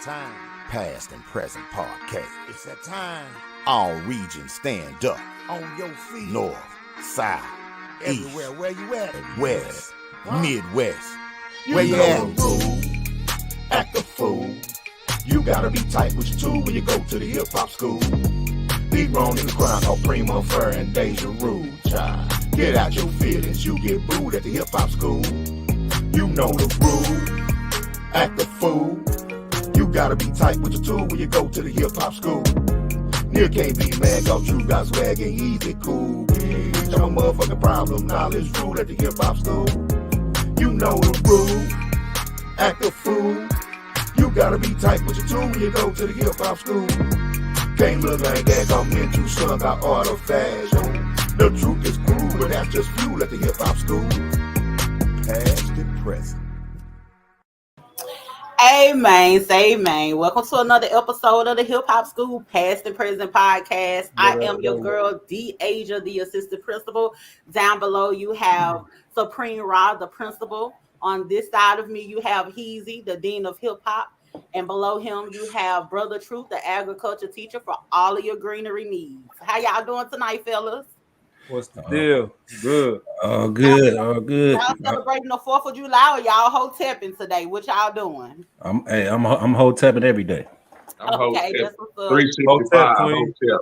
time. Past and present podcast. It's that time. All regions stand up. On your feet. North, south, everywhere. east, Where you at? west, Huh? Midwest. You Where you know at? the rule. Act a fool. You gotta be tight with your tool when you go to the hip hop school. Be grown in the crowd called Prima Fur and Deja Rude, child. Get out your feelings, you get booed at the hip hop school. You know the rule. Act a fool. You gotta be tight with your tool when you go to the hip hop school. Nigga can't be mad cause you got swag and easy cool. Bitch, I'm a motherfucking problem. Knowledge rule at the hip hop school. You know the rule. Act a fool. You gotta be tight with your tool when you go to the hip hop school. Can't look like that, I'm into some got artifacts. The truth is cruel, but that's just fuel at the hip hop school. Past and present. Amen. Amen. Welcome to another episode of the Hip Hop School Past and Present Podcast. I am your girl, D. Asia, the assistant principal. Down below, you have Supreme Rod, the principal. On this side of me, you have Heezy, the dean of hip hop. And below him, you have Brother Truth, the agriculture teacher, for all of your greenery needs. How y'all doing tonight, fellas? What's the deal? Good. All good. All good. Y'all celebrating the 4th of July or y'all hotepping today? What y'all doing? I'm hotepping every day. I'm okay, that's what's up. 365 hotel.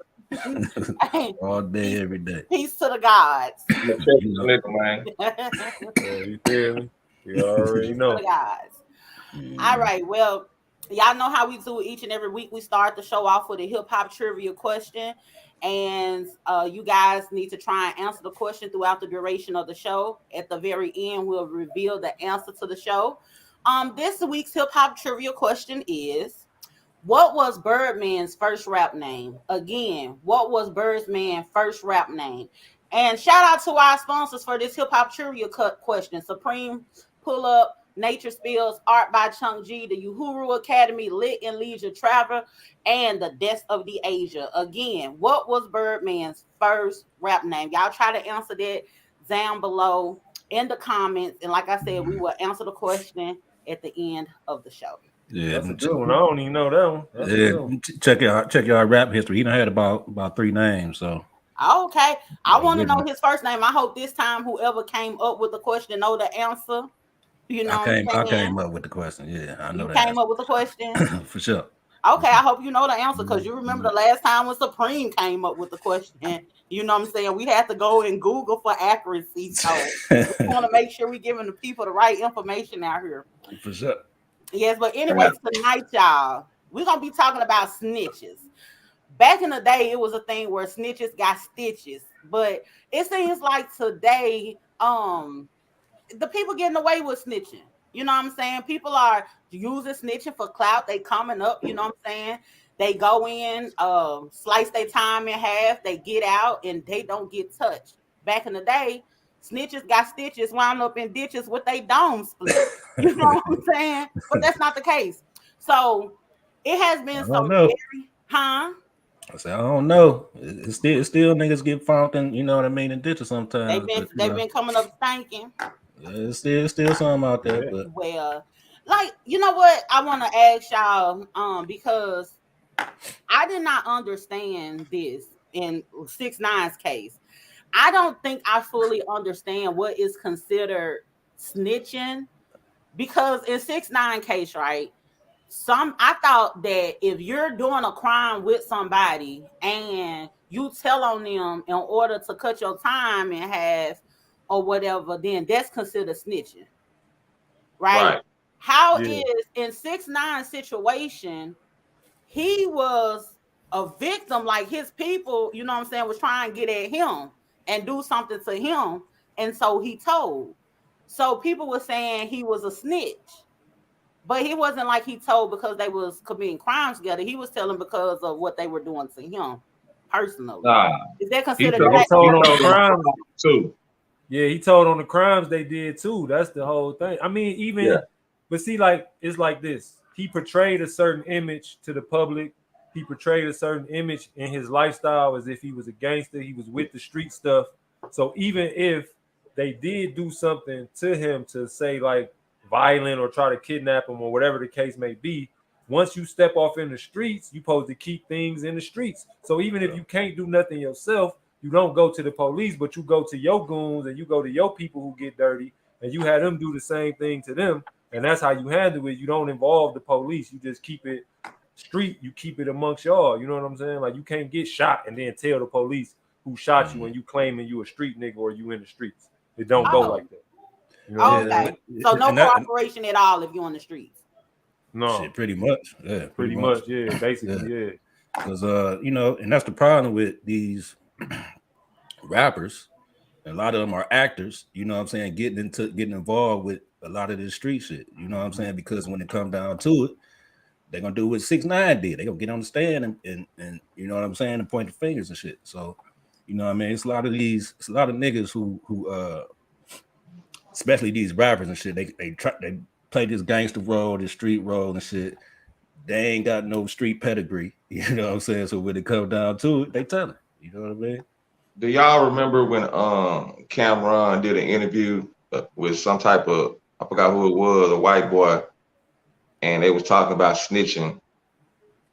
All day, every day. Peace to the gods. Man. You feel me? You already know. To the gods. All right, well, y'all know how we do each and every week. We start the show off with a hip-hop trivia question. And you guys need to try and answer the question throughout the duration of the show. At the very end, we'll reveal the answer to the show. This week's hip-hop trivia question is, what was Birdman's first rap name? Again, what was Birdman's first rap name? And shout out to our sponsors for this hip-hop trivia question. Supreme Pull Up, Nature Spills, Art by Chunk G, the Uhuru Academy, Lit and Leisure Travel, and the Death of the Asia. Again, what was Birdman's first rap name? Y'all try to answer that down below in the comments. And like I said, we will answer the question at the end of the show. Yeah, that's a good one. I don't even know that one. That's check your rap history. He done had about 3 names. So okay, I want to know his first name. I hope this time whoever came up with the question know the answer. You know, I came up with the question. Yeah, I know you that. Came up with the question for sure. Okay, I hope you know the answer because you remember the last time when Supreme came up with the question. You know what I'm saying? We had to go and Google for accuracy. So we want to make sure we're giving the people the right information out here. For sure. Yes, but anyway, tonight, y'all, we're gonna be talking about snitches. Back in the day, it was a thing where snitches got stitches, but it seems like today, the people getting away with snitching. You know what I'm saying? People are using snitching for clout. They coming up, you know what I'm saying? They go in, slice their time in half, they get out, and they don't get touched. Back in the day, snitches got stitches, wound up in ditches with their dome split. You know what I'm saying? But that's not the case. So it has been so very, I say I don't know. It's still niggas get found in, you know what I mean, in ditches sometimes. They've been coming up stinking. Yeah, it's still some out there. But well, like, you know what? I want to ask y'all, because I did not understand this in 6ix9ine's case. I don't think I fully understand what is considered snitching, because in 6ix9ine case, right? I thought that if you're doing a crime with somebody and you tell on them in order to cut your time in half or whatever, then that's considered snitching, right? How is in 6ix9ine's situation, he was a victim, like his people, you know what I'm saying, was trying to get at him and do something to him, and so he told. So people were saying he was a snitch, but he wasn't like he told because they was committing crimes together. He was telling because of what they were doing to him personally. Is that considered? He told on the crimes too. Yeah, he told on the crimes they did too. That's the whole thing. I mean, but see, like, it's like this. He portrayed a certain image to the public. He portrayed a certain image in his lifestyle as if he was a gangster. He was with the street stuff. So even if they did do something to him to say like violent or try to kidnap him or whatever the case may be, once you step off in the streets, you supposed to keep things in the streets. So even if you can't do nothing yourself, you don't go to the police, but you go to your goons and you go to your people who get dirty, and you have them do the same thing to them. And that's how you handle it. You don't involve the police. You just keep it street. You keep it amongst y'all. You know what I'm saying? Like, you can't get shot and then tell the police who shot you and you claiming you a street nigga or you in the streets. It don't go like that. You know okay. So no cooperation at all if you're on the streets. No. Shit, pretty much. Yeah. Pretty much. Yeah. Basically, yeah. Because you know, and that's the problem with these rappers. A lot of them are actors, you know what I'm saying, getting involved with a lot of this street shit, you know what I'm saying? Because when it comes down to it, they're gonna do what 6ix9ine did. They're gonna get on the stand and you know what I'm saying, and point the fingers and shit. So, you know what I mean, it's a lot of niggas who especially these rappers and shit, they play this gangster role, this street role and shit. They ain't got no street pedigree, you know what I'm saying? So when it comes down to it, they tell it, you know what I mean? Do y'all remember when Cameron did an interview with some type of, I forgot who it was, a white boy, and they was talking about snitching,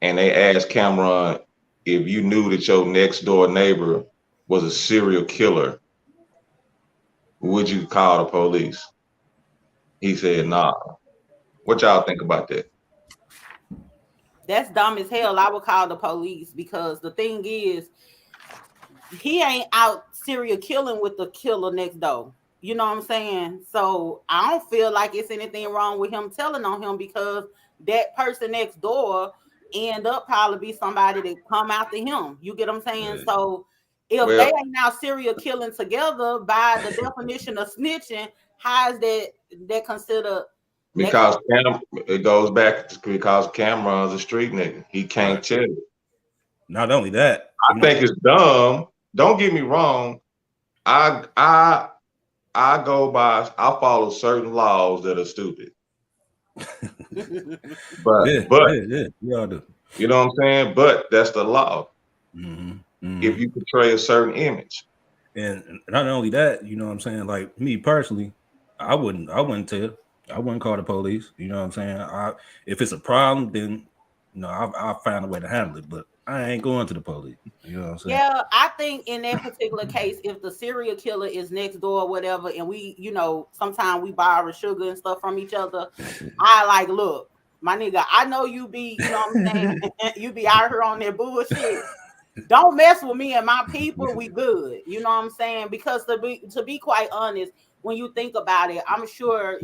and they asked Cameron if you knew that your next door neighbor was a serial killer, would you call the police? He said, nah. What y'all think about that? That's dumb as hell. I would call the police because the thing is, he ain't out serial killing with the killer next door. You know what I'm saying? So I don't feel like it's anything wrong with him telling on him because that person next door end up probably be somebody that come after him. You get what I'm saying? Right. So if they ain't now serial killing together by the definition of snitching, how is that considered? Because it goes back to because Cameron's a street nigga. He can't tell you. Not only that, I think it's dumb. Don't get me wrong. I follow certain laws that are stupid. but y'all do. You know what I'm saying? But that's the law. Mm-hmm. If you portray a certain image. And not only that, you know what I'm saying? Like me personally, I wouldn't tell. I wouldn't call the police. You know what I'm saying? If it's a problem, then I'll find a way to handle it. But I ain't going to the police. You know what I'm saying? Yeah, I think in that particular case, if the serial killer is next door or whatever, and we, sometimes we borrow sugar and stuff from each other, I like, look, my nigga, I know you be, you know what I'm saying? You be out here on that bullshit. Don't mess with me and my people. We good. You know what I'm saying? Because to be quite honest, when you think about it, I'm sure,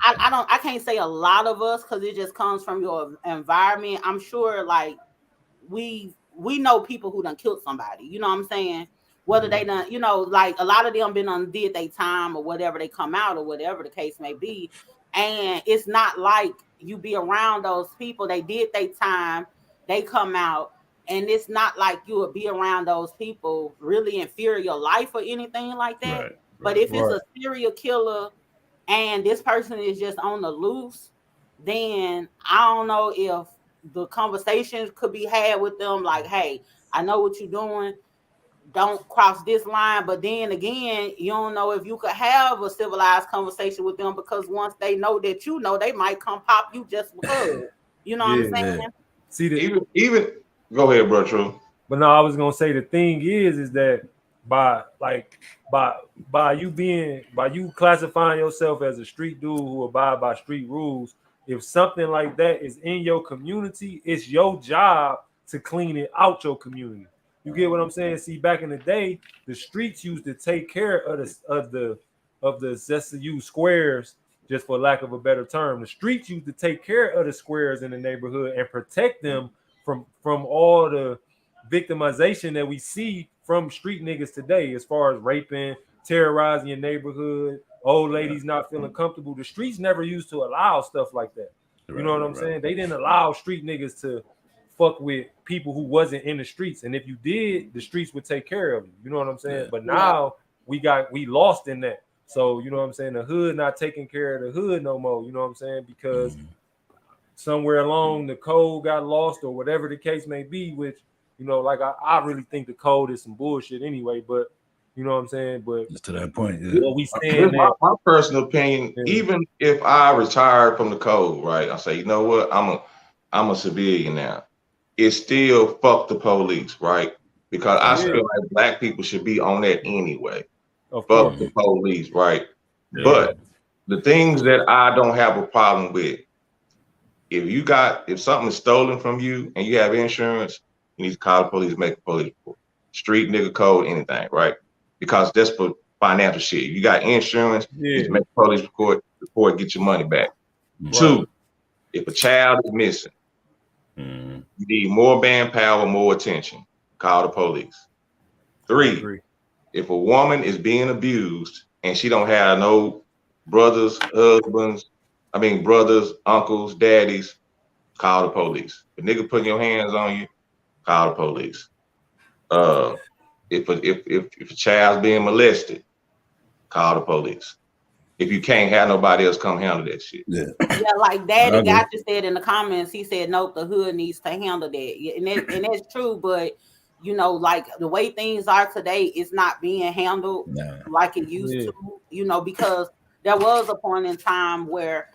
I can't say a lot of us because it just comes from your environment. I'm sure like we know people who done killed somebody, you know what I'm saying? Whether they done, like a lot of them been did their time or whatever, they come out or whatever the case may be. And it's not like you be around those people, they did their time, they come out, and it's not like you would be around those people really in fear of your life or anything like that. Right. But if it's a serial killer and this person is just on the loose, then I don't know if the conversations could be had with them like, hey, I know what you're doing. Don't cross this line. But then again, you don't know if you could have a civilized conversation with them because once they know that they might come pop you just because. You know what I'm saying? Yeah. See, even go ahead, bro, True. But no, I was gonna say the thing is that by you classifying yourself as a street dude who abide by street rules, if something like that is in your community, it's your job to clean it out your community. You get what I'm saying? See, back in the day, the streets used to take care of the let's use squares, just for lack of a better term. The streets used to take care of the squares in the neighborhood and protect them from all the victimization that we see from street niggas today, as far as raping, terrorizing your neighborhood, old ladies not feeling comfortable. The streets never used to allow stuff like that. You know what I'm saying? They didn't allow street niggas to fuck with people who wasn't in the streets. And if you did, the streets would take care of you. You know what I'm saying? But now we lost in that. So, you know what I'm saying? The hood not taking care of the hood no more. You know what I'm saying? Because somewhere along the code got lost or whatever the case may be, which, like I really think the code is some bullshit anyway. But You know what I'm saying? But Just to that point, yeah. what we saying Here's that my personal opinion. Yeah. Even if I retired from the code, right? I say, you know what? I'm a civilian now. It's still fuck the police, right? Because I Yeah. feel like black people should be on that anyway. of Fuck course. the police, right? Yeah. But the things that I don't have a problem with, if something is stolen from you and you have insurance, you need to call the police, make a police report. Street nigga code, anything, right? Because that's for financial shit. You got insurance, you Yeah. just make a police report, get your money back. Right. 2, if a child is missing, Mhm. you need more manpower, more attention. Call the police. I 3, agree. if a woman is being abused and she don't have no brothers, uncles, daddies, call the police. If a nigga putting your hands on you, call the police. If a child's being molested, call the police. If you can't have nobody else come handle that shit. Yeah. Yeah, like I Daddy agree. Gotcha said in the comments, he said, nope, the hood needs to handle that. Yeah, and that's true, but you know, like the way things are today, it's not being handled Nah. like it used Yeah. to, you know, because there was a point in time where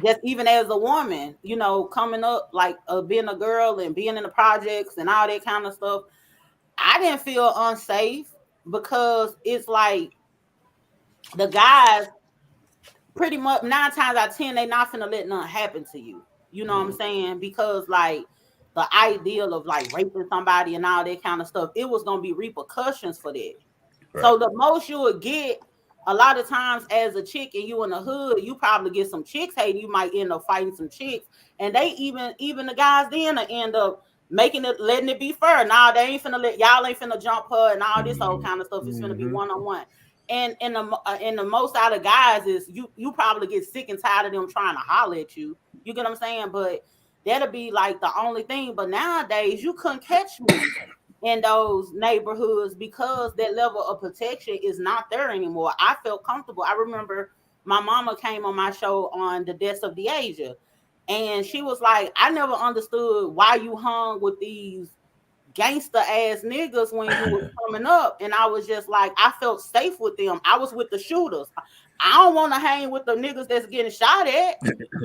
just even as a woman, you know, coming up, like being a girl and being in the projects and all that kind of stuff, I didn't feel unsafe because it's like the guys pretty much 9 times out of 10, they not finna let nothing happen to you. You know what I'm saying? Because like the ideal of like raping somebody and all that kind of stuff, it was gonna be repercussions for that. Right. So the most you would get a lot of times as a chick and you in the hood, you probably get some chicks hating. You might end up fighting some chicks, and they even the guys then end up making it, letting it be fair. Now they ain't finna y'all ain't finna jump her and all this old kind of stuff. It's finna be one-on-one. And in the most out of guys is you probably get sick and tired of them trying to holler at you. You get what I'm saying? But that'll be like the only thing. But nowadays you couldn't catch me in those neighborhoods because that level of protection is not there anymore. I felt comfortable. I remember my mama came on my show on the deaths of Deasia, and she was like, I never understood why you hung with these gangster ass niggas when you was coming up. And I was just like, I felt safe with them. I was with the shooters. I don't want to hang with the niggas that's getting shot at.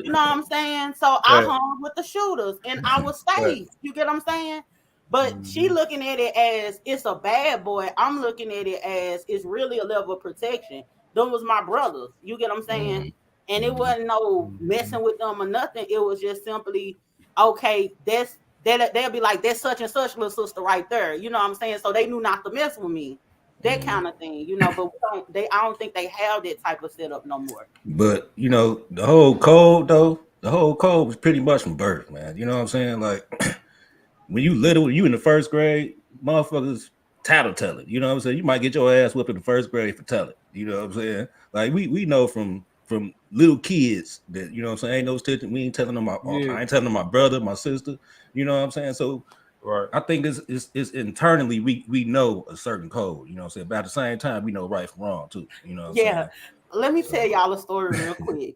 You know what I'm saying? So I hung with the shooters and I was safe. You get what I'm saying? But she looking at it as it's a bad boy. I'm looking at it as it's really a level of protection. Them was my brothers. You get what I'm saying? And it wasn't no messing with them or nothing. It was just simply, okay, they'll be like, that's such and such little sister right there. You know what I'm saying? So they knew not to mess with me. That kind of thing, you know, but I don't think they have that type of setup no more. But you know, the whole code was pretty much from birth, man. You know what I'm saying? Like when you little, you in the first grade, motherfuckers tattletale it. You know what I'm saying? You might get your ass whipped in the first grade for telling. You know what I'm saying? Like we know from little kids that, you know what I'm saying, ain't no stitching. We ain't telling them I ain't telling them my brother, my sister. You know what I'm saying? So right. I think it's internally we know a certain code, you know what I'm saying? But at the same time, we know right from wrong too. You know what I'm saying? Let me tell y'all a story real quick.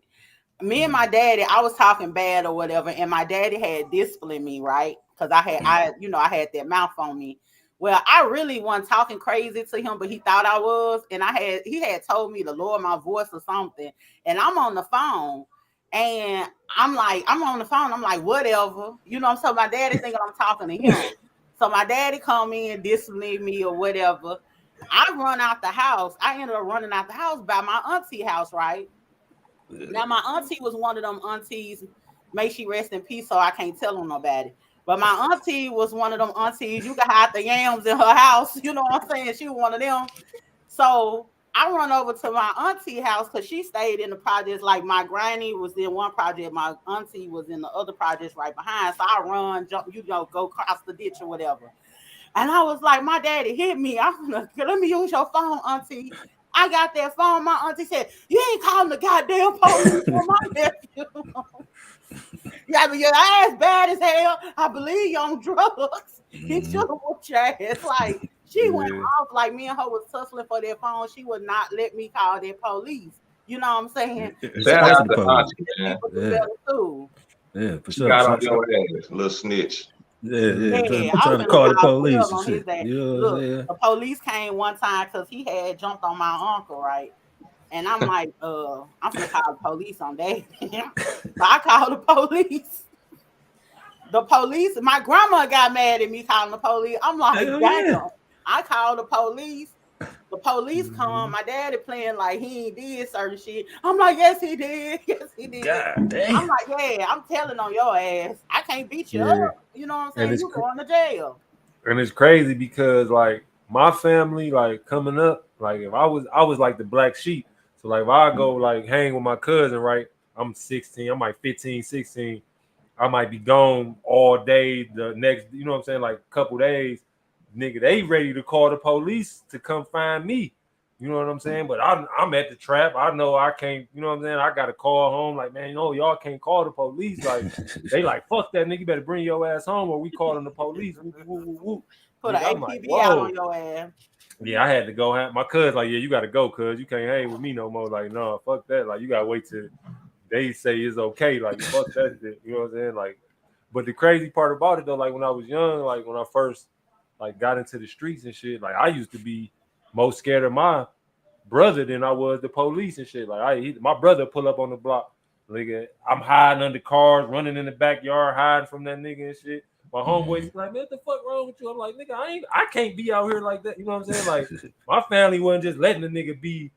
Me and my daddy, I was talking bad or whatever, and my daddy had disciplined me, right? Because I had that mouth on me. Well, I really wasn't talking crazy to him, but he thought I was, and he had told me to lower my voice or something, and I'm on the phone, and I'm on the phone, I'm like, whatever, you know. So my daddy thinking I'm talking to him. So my daddy come in, discipline me or whatever. I run out the house. I ended up running out the house by my auntie house, right? Now my auntie was one of them aunties, may she rest in peace, so I can't tell on nobody. But my auntie was one of them aunties, you can hide the yams in her house. You know what I'm saying? She was one of them. So I run over to my auntie house because she stayed in the projects. Like my granny was in one project, my auntie was in the other projects right behind. So I run, jump, go across the ditch or whatever. And I was like, my daddy hit me. I'm gonna let me use your phone, auntie. I got that phone. My auntie said, you ain't calling the goddamn police for my nephew. Yeah, but your ass bad as hell. I believe you on drugs. He should have whooped your ass. Like, she went off like me and her was tussling for that phone. She would not let me call that police. You know what I'm saying? Shout out to Auntie, man. Yeah, for She sure. got on your ass, little snitch. Yeah, I'm I trying was to gonna call the call police 12 and on his shit. day. You know what I'm Look, saying? the police came one time because he had jumped on my uncle, right? And I'm like, I'm gonna call the police on that. So I called the police. The police, my grandma got mad at me calling the police. I'm like, Hell yeah. damn. I called the police. The police come. My daddy playing like he ain't did certain shit. I'm like, yes, he did. Yes, he did. God I'm damn. like, yeah, I'm telling on your ass. I can't beat you Yeah, up. You know what I'm and saying? You going to jail. it's crazy because like my family, like coming up, like if I was like the black sheep. So like if I go like hang with my cousin, right? I'm 16, I'm like 15, 16. I might be gone all day the next, you know what I'm saying, like a couple days. Nigga, they ready to call the police to come find me. You know what I'm saying? But I'm at the trap. I know I can't, you know what I'm saying? I got to call home like, man, y'all can't call the police. Like, they like, fuck that nigga, you better bring your ass home or we calling the police. Whoop, whoop, whoop, whoop. Put Nigga, an I'm like, APB out whoa. on your ass. Yeah, I had to go. My cousin like, yeah, you got to go, cuz you can't hang with me no more. Like, no, fuck that. Like, you got to wait till they say it's okay. Like, fuck that shit. You know what I'm saying? Like, but the crazy part about it though, like when I was young, like when I first like got into the streets and shit, like I used to be most scared of my brother than I was the police and shit. Like my brother pull up on the block, nigga, I'm hiding under cars, running in the backyard, hiding from that nigga and shit. My homeboys like, man, what the fuck wrong with you? I'm like, nigga, I can't be out here like that. You know what I'm saying? Like my family wasn't just letting the nigga be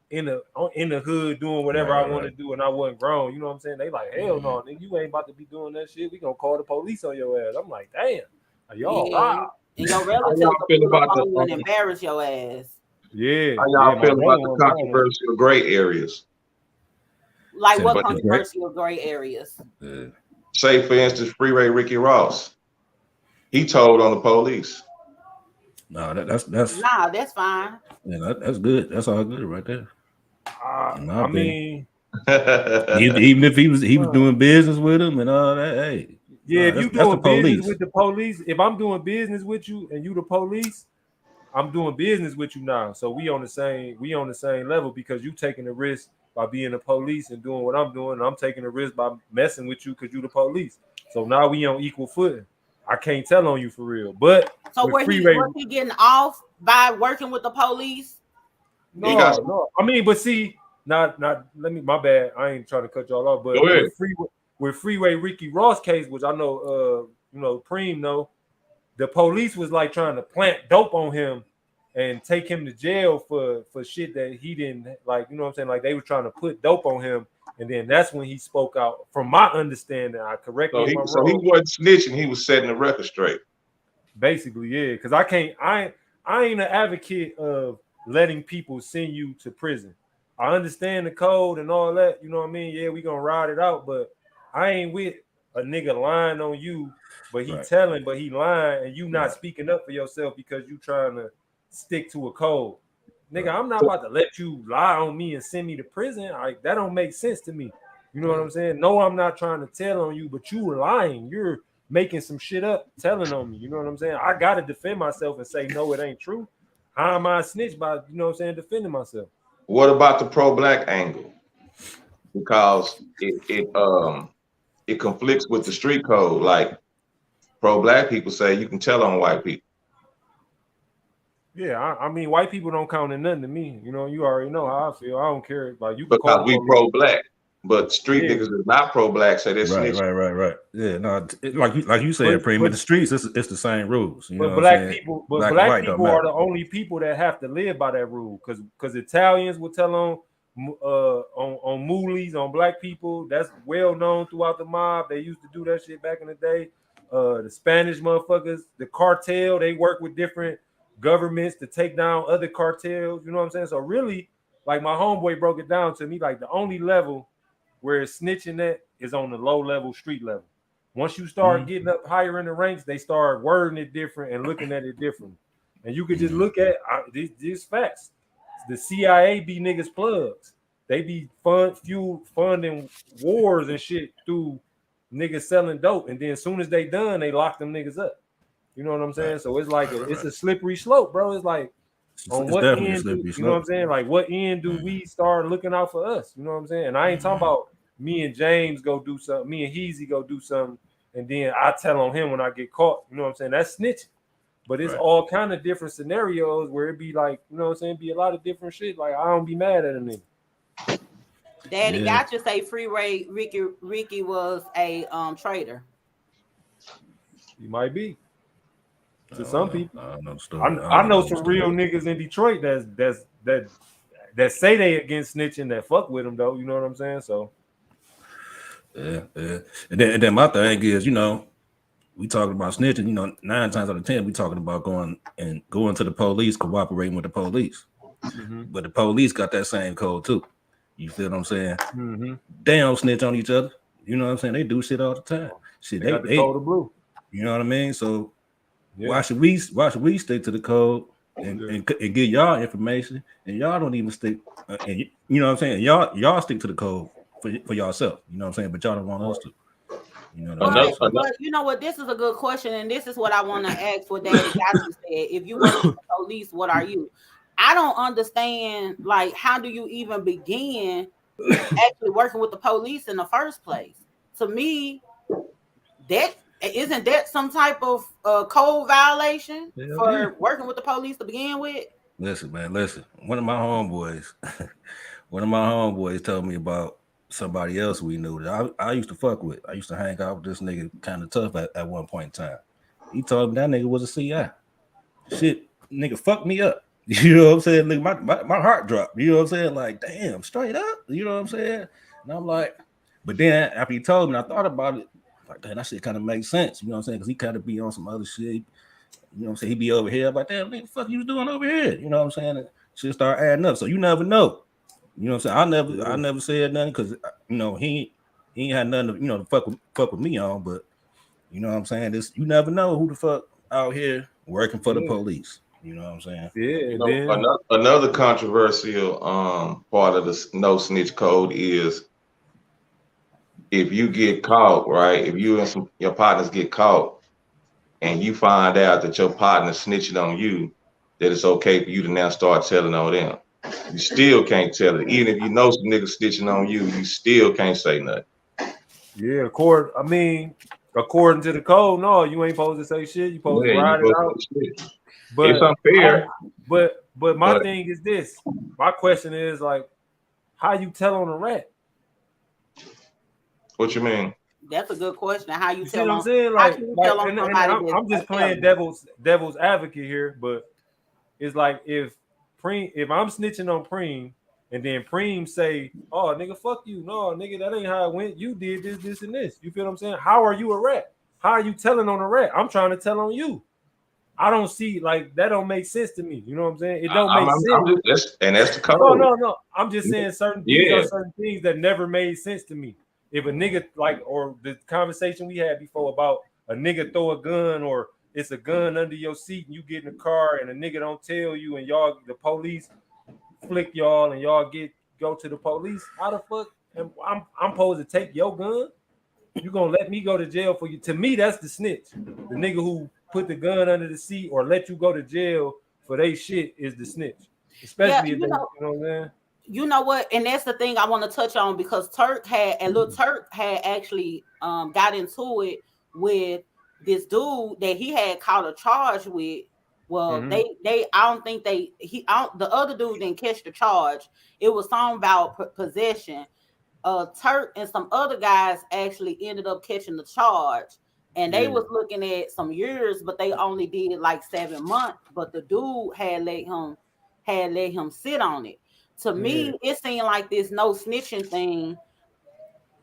in the hood doing whatever I want to do, and I wasn't grown. You know what I'm saying? They like, hell no, nigga, you ain't about to be doing that shit. We gonna call the police on your ass. I'm like, damn, are y'all Yeah. wow. And your How relatives y'all will feel pull up about on you and embarrass your ass. Yeah, how y'all my feel about brother the on mine. controversial gray areas? Like Said what about the gray. controversial gray areas? Say, for instance, Freeway Ricky Ross. He told on the police. No, that's Nah, that's fine. yeah, that's good. That's all good right there. In my I opinion. mean, Even if he was doing business with him and all that, hey, yeah, if you that's the doing business police. with the police, if I'm doing business with you and you the police, I'm doing business with you now. So we on the same level because you taking the risk by being the police and doing what I'm doing. And I'm taking the risk by messing with you because you the police. So now we on equal footing. I can't tell on you for real. But So with was he getting off by working with the police? He got some- no. I mean, but see, not let me, my bad. I ain't trying to cut y'all off, but Go ahead. with Freeway Ricky Ross case, which I know Preem know, the police was like trying to plant dope on him and take him to jail for shit that he didn't, like, you know what I'm saying? Like they were trying to put dope on him, and then that's when he spoke out. From my understanding, I correct me if I'm So he wrong. wasn't snitching, he was setting the record straight. Basically, yeah, because I ain't an advocate of letting people send you to prison. I understand the code and all that, you know what I mean? Yeah, we gonna ride it out, but I ain't with a nigga lying on you, but he telling, but he lying, and you not speaking up for yourself because you trying to stick to a code. Nigga, I'm not about to let you lie on me and send me to prison. That don't make sense to me. You know what I'm saying? No, I'm not trying to tell on you, but you were lying. You're making some shit up, telling on me. You know what I'm saying? I gotta defend myself and say no, it ain't true. How am I a snitch by, you know what I'm saying, defending myself? What about the pro-black angle? Because it conflicts with the street code. Like pro-black people say you can tell on white people. Yeah, I mean, white people don't count in nothing to me. You know, you already know how I feel. I don't care. Like you can call Because we pro-black. But street niggas is not pro-black, so they're snitching. Right. Yeah, no, like you said, Preem, in the streets, it's the same rules. You know but what black I'm saying? people, black people are the only people that have to live by that rule. Because Italians will tell on moolies on black people. That's well known throughout the mob. They used to do that shit back in the day. The Spanish motherfuckers, the cartel, they work with different governments to take down other cartels. You know what I'm saying? So really, like my homeboy broke it down to me, like the only level where it's snitching at is on the low level street level. Once you start getting up higher in the ranks, they start wording it different and looking at it different. And you could just look at these facts. The CIA be niggas plugs. They be funding wars and shit through niggas selling dope. And then as soon as they done, they lock them niggas up. You know what I'm saying? So it's like it's a slippery slope, bro. It's like on what end do, you know what I'm saying? Like what end do we start looking out for us? You know what I'm saying? And I ain't talking about me and James go do something, me and Heezy go do something, and then I tell on him when I get caught. You know what I'm saying? That's snitching. But it's all kind of different scenarios where it be like, you know what I'm saying, be a lot of different shit. Like I don't be mad at a nigga. Daddy got you say Freeway Ricky was a traitor. He might be. To some people. I know some real niggas in Detroit that say they against snitching that fuck with them though. You know what I'm saying? So yeah. And then my thing is, you know, we talking about snitching, you know, 9 times out of 10, we talking about going to the police, cooperating with the police. Mm-hmm. But the police got that same code too. You feel what I'm saying? Mm-hmm. They don't snitch on each other. You know what I'm saying? They do shit all the time. Shit, they got the code of blue. You know what I mean? So why should we stick to the code and get y'all information, and y'all don't even stick? And you know what I'm saying? Y'all stick to the code for yourself. You know what I'm saying? But y'all don't want us to. You know what I mean? But you know what? This is a good question, and this is what I want to ask for Daddy Gotti said. If you work with the police, what are you? I don't understand, like, how do you even begin actually working with the police in the first place? To me, that isn't that some type of code violation for working with the police to begin with? Listen, man, listen. One of my homeboys told me about somebody else we knew that I used to fuck with. I used to hang out with this nigga kind of tough at one point in time. He told me that nigga was a CI. Shit, nigga fucked me up. You know what I'm saying? Nigga, my heart dropped. You know what I'm saying? Like, damn, straight up. You know what I'm saying? And I'm like, but then after he told me, I thought about it. Like, damn, that shit kind of makes sense. You know what I'm saying? Because he kind of be on some other shit. You know what I'm saying? He be over here. I'm like, damn, nigga, fuck you doing over here? You know what I'm saying? And shit start adding up. So you never know. You know what I'm saying? I never said nothing because, you know, he ain't had nothing to, you know, to fuck with me on. But you know what I'm saying? You never know who the fuck out here working for the police. You know what I'm saying? Yeah. You know, another controversial part of the no snitch code is if you get caught, right? If you and your partners get caught, and you find out that your partner snitching on you, that it's okay for you to now start telling on them. You still can't tell it. Even if you know some niggas snitching on you, you still can't say nothing. Yeah, according to the code, no, you ain't supposed to say shit. You supposed to ride it out. But it's unfair. But my thing is this. My question is like, how you tell on a rat? What you mean? That's a good question. How you tell on? I'm saying? I'm just playing devil's advocate here, but it's like if I'm snitching on Preem and then Preem say, "Oh, nigga, fuck you. No, nigga, that ain't how it went. You did this, this, and this." You feel what I'm saying? How are you a rat? How are you telling on a rat? I'm trying to tell on you. I don't see like that. Don't make sense to me. You know what I'm saying? It don't make sense. That's the code. No. I'm just saying these are certain things that never made sense to me. If a nigga or the conversation we had before about a nigga throw a gun or it's a gun under your seat and you get in the car and a nigga don't tell you and the police flick y'all and y'all go to the police, how the fuck I'm supposed to take your gun? You gonna let me go to jail for you? To me, that's the snitch. The nigga who put the gun under the seat or let you go to jail for they shit is the snitch. Especially if they, you know what I'm saying? You know what? And that's the thing I want to touch on because Turk had actually got into it with this dude that he had caught a charge with. Well, the other dude didn't catch the charge. It was something about possession. Turk and some other guys actually ended up catching the charge. And they was looking at some years, but they only did like 7 months. But the dude had let him sit on it. To me, it seemed like this no snitching thing.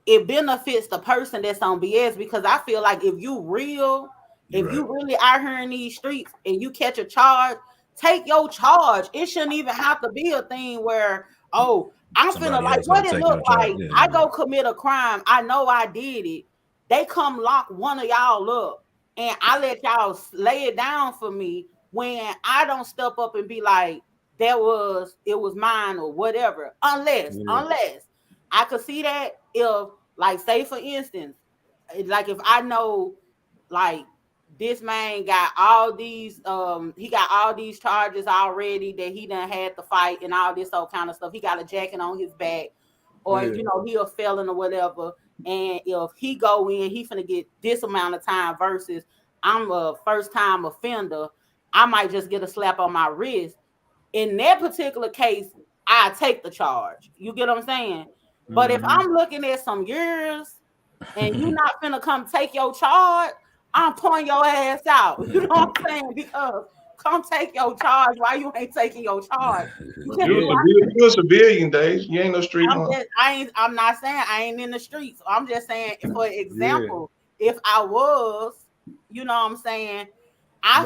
It benefits the person that's on BS because I feel like if you really out here in these streets and you catch a charge, take your charge. It shouldn't even have to be a thing where, oh, I'm finna like what it look like. I go commit a crime. I know I did it. They come lock one of y'all up and I let y'all lay it down for me when I don't step up and be like, it was mine or whatever. Unless I could see that if, like, say for instance, like if I know like this man got all these he got all these charges already that he done had to fight and all this old kind of stuff. He got a jacket on his back or you know he a felon or whatever. and if he go in, he finna get this amount of time versus I'm a first time offender, I might just get a slap on my wrist. In that particular case, I take the charge. You get what I'm saying? But if I'm looking at some years and you not finna come take your charge, I'm pulling your ass out. You know what I'm saying? Because come take your charge. Why you ain't taking your charge? You a civilian, days. You ain't no street mom. I'm not saying I ain't in the streets. I'm just saying, for example, if I was, you know what I'm saying, I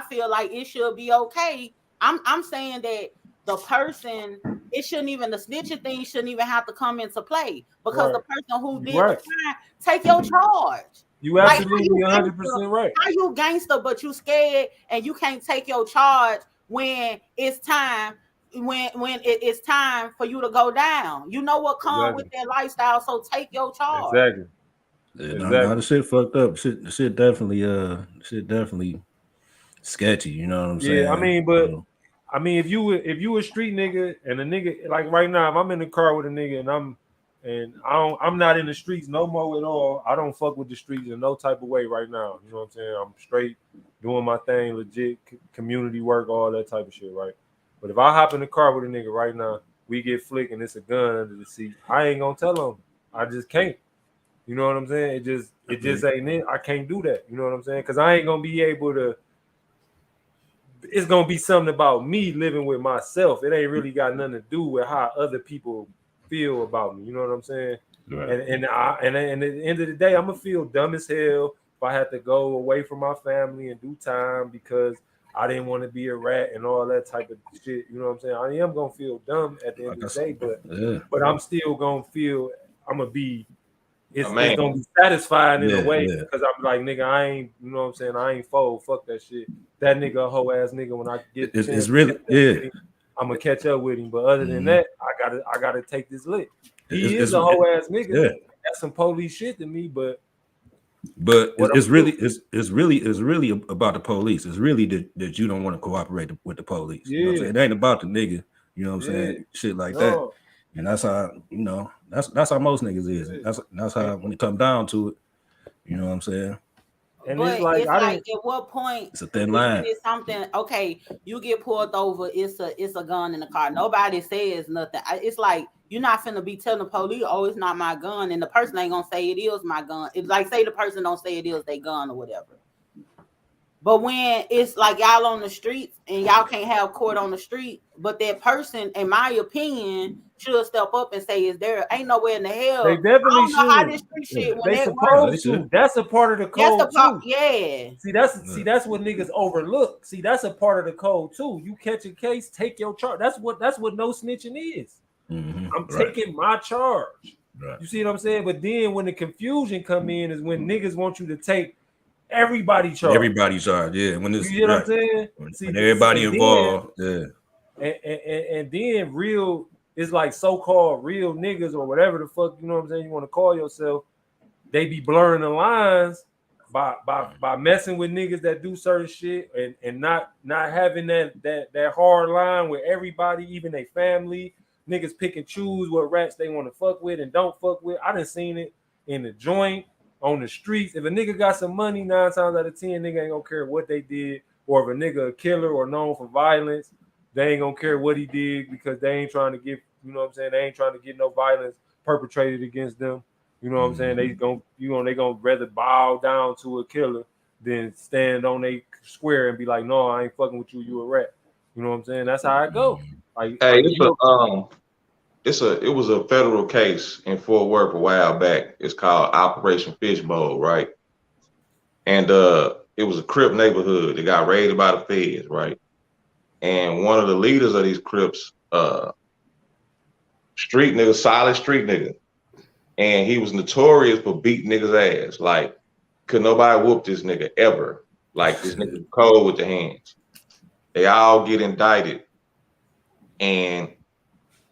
feel like it should be okay. I'm saying that the person, the snitching thing shouldn't even have to come into play because the person who did the crime, take your charge. You absolutely 100% right. How you gangster, but you scared and you can't take your charge when it's time, when it's time for you to go down. You know what comes with that lifestyle, so take your charge. Exactly. Yeah, no, the shit fucked up. Shit definitely sketchy. You know what I'm saying? Yeah, I mean, if you a street nigga and a nigga like right now, if I'm in the car with a nigga and I'm not in the streets no more at all. I don't fuck with the streets in no type of way right now. You know what I'm saying? I'm straight doing my thing, legit community work, all that type of shit, right? But if I hop in the car with a nigga right now, we get flicked and it's a gun under the seat, I ain't gonna tell him. I just can't. You know what I'm saying? It just ain't it. I can't do that. You know what I'm saying? Because I ain't gonna be able to. It's gonna be something about me living with myself. It ain't really got nothing to do with how other people feel about me. You know what I'm saying? Right. And at the end of the day, I'm gonna feel dumb as hell if I had to go away from my family and do time because I didn't want to be a rat and all that type of shit. You know what I'm saying? I am gonna feel dumb at the end of the day, but I'm still gonna feel I'm gonna be. It's gonna be satisfying in a way because I'm like, nigga, I ain't, you know what I'm saying? I ain't fold. Fuck that shit. That nigga a hoe ass nigga. When I get it's really I'm gonna catch up with him. But other than that, I gotta take this lick. He is a hoe ass nigga. Yeah. That's some police shit to me, but it's really about the police. It's really that you don't want to cooperate with the police. You know what I'm saying? It ain't about the nigga. You know what I'm saying? Shit like that. And that's how, you know, that's how most niggas is. That's how when it come down to it, you know what I'm saying? And but it's like at what point it's a thin line. It's something, okay, you get pulled over, it's a gun in the car. Nobody says nothing. It's like you're not finna be telling the police, oh, it's not my gun, and the person ain't gonna say it is my gun. It's like say the person don't say it is their gun or whatever. But when it's like y'all on the streets and y'all can't have court on the street, but that person, in my opinion, should step up and say, "Is there ain't nowhere in the hell?" They definitely should. How this street shit when they supposed to. That's a part of the code too. Yeah. See, that's what niggas overlook. See, that's a part of the code too. You catch a case, take your charge. That's what no snitching is. Mm-hmm. I'm taking my charge. Right. You see what I'm saying? But then when the confusion come in is when niggas want you to take everybody charge. Everybody charge, yeah. When it's, you know what I'm saying? When everybody involved, then, and then real is like so-called real niggas or whatever the fuck, you know what I'm saying, you want to call yourself, they be blurring the lines by messing with niggas that do certain shit and not having that hard line with everybody, even their family. Niggas pick and choose what rats they want to fuck with and don't fuck with. I done seen it in the joint, on the streets. If a nigga got some money, 9 times out of 10, nigga ain't gonna care what they did. Or if a nigga a killer or known for violence, they ain't gonna care what he did because they ain't trying to get, you know what I'm saying, they ain't trying to get no violence perpetrated against them. You know what I'm saying? They gonna rather bow down to a killer than stand on a square and be like, no, I ain't fucking with you, you a rat. You know what I'm saying? That's how it go. Like, hey, it was a federal case in Fort Worth a while back. It's called Operation Fishbowl, right? And it was a Crip neighborhood that got raided by the feds, right? And one of the leaders of these Crips, street nigga, solid street nigga, and he was notorious for beating niggas' ass. Like, could nobody whoop this nigga ever? Like, this nigga cold with the hands. They all get indicted, and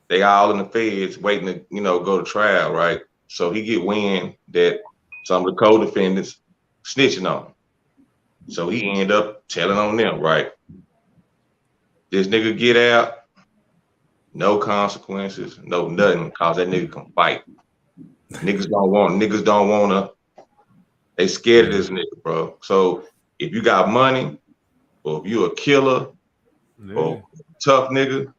they all in the feds waiting to, you know, go to trial, right? So he get wind that some of the co-defendants snitching on him. So he end up telling on them, right? This nigga get out, no consequences, no nothing, cause that nigga can fight. Niggas don't wanna. They scared of this nigga, bro. So if you got money, or if you a killer, or tough niggas,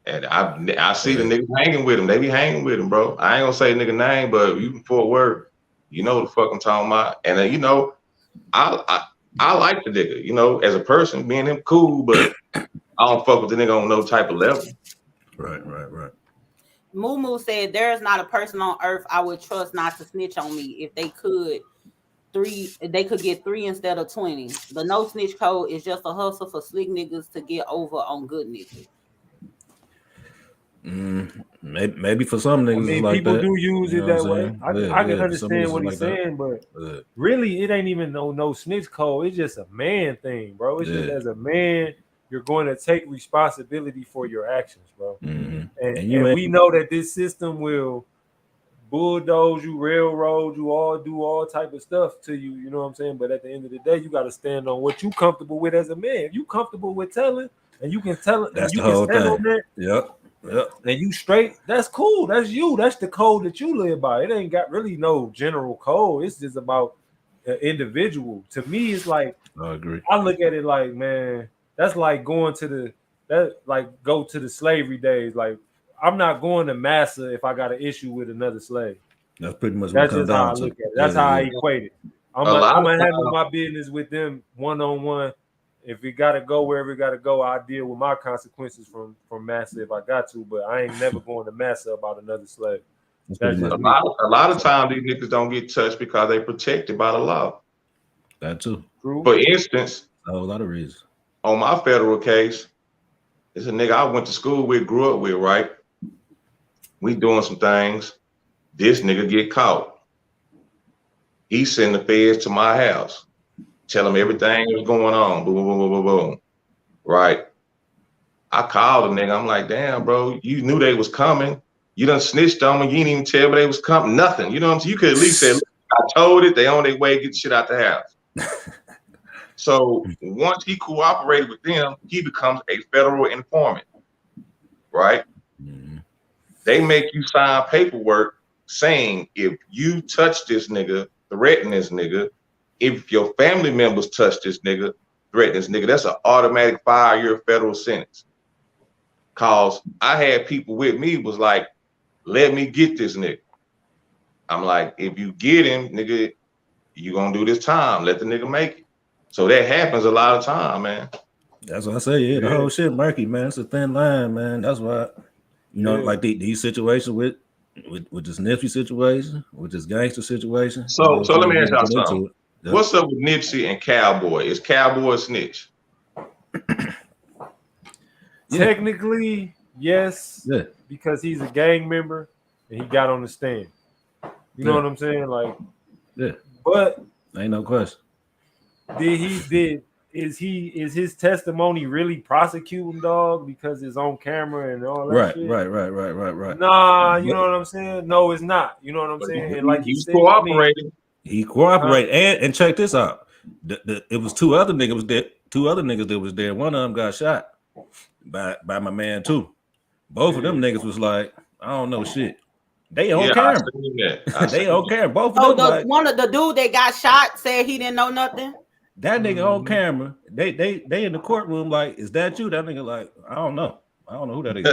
and I see the niggas hanging with him. They be hanging with him, bro. I ain't gonna say nigga name, but you can Fort Worth, you know the fuck I'm talking about. And you know, I like the nigga, you know, as a person, me and him cool, but I don't fuck with the nigga on no type of level. Right. Moo said, "There is not a person on earth I would trust not to snitch on me. If they could get 3 instead of 20. The no snitch code is just a hustle for slick niggas to get over on good niggas." Maybe for some niggas, I mean, like people that. do use it that way. I can understand what he's like saying, but really, it ain't even no snitch code. It's just a man thing, bro. It's just as a man, you're going to take responsibility for your actions, bro. And we know that this system will bulldoze you, railroad you, do all type of stuff to you. You know what I'm saying? But at the end of the day, you got to stand on what you comfortable with as a man. If you comfortable with telling, and you can tell it, that's and you the whole can stand thing. on that. Yep. And you straight, that's cool. That's you. That's the code that you live by. It ain't got really no general code. It's just about an individual. To me, it's like, I agree. I look at it like, man, that's like go to the slavery days. Like, I'm not going to massa if I got an issue with another slave. That's pretty much that's just how I look at it. That's how I equate it. I'm gonna handle my business with them one-on-one. If it gotta go wherever it gotta go, I deal with my consequences from massa if I got to, but I ain't never going to massa about another slave. A lot of times these niggas don't get touched because they protected by the law. That too. True. For instance, a lot of reasons. On my federal case, it's a nigga I went to school with, grew up with, right? We doing some things. This nigga get caught. He send the feds to my house. Tell them everything that's going on. Boom, boom, boom, boom, boom. Right. I called the nigga. I'm like, damn, bro, you knew they was coming. You done snitched on me. You didn't even tell me they was coming. Nothing. You know what I'm saying? You could at least say, I told it. They on their way to get shit out the house. So once he cooperated with them, he becomes a federal informant. Right. Mm-hmm. They make you sign paperwork saying if you touch this nigga, threaten this nigga, if your family members touch this nigga, threaten this nigga, that's an automatic 5-year federal sentence. Cause I had people with me was like, let me get this nigga. I'm like, if you get him, nigga, you gonna do this time. Let the nigga make it. So that happens a lot of time, man. That's what I say. Yeah, the whole shit murky, man. It's a thin line, man. That's why, you know, like these situations with this Nipsey situation, with this gangster situation. So let me ask y'all something. Yep. What's up with Nipsey and Cowboy? Is Cowboy a snitch? Technically, yes. Yeah. Because he's a gang member and he got on the stand. You know what I'm saying? Like, but ain't no question. Is his testimony really prosecuting, dog? Because it's on camera and all that shit? Right. Nah, you know what I'm saying? No, it's not. You know what I'm saying? And like he's cooperating. He cooperated, and check this out. It was two other niggas that was there. One of them got shot by my man too. Both of them niggas was like, I don't know shit. They on camera. They on camera. Both of them. One of the dude that got shot said he didn't know nothing. That nigga on camera. They in the courtroom like, is that you? That nigga like, I don't know who that is.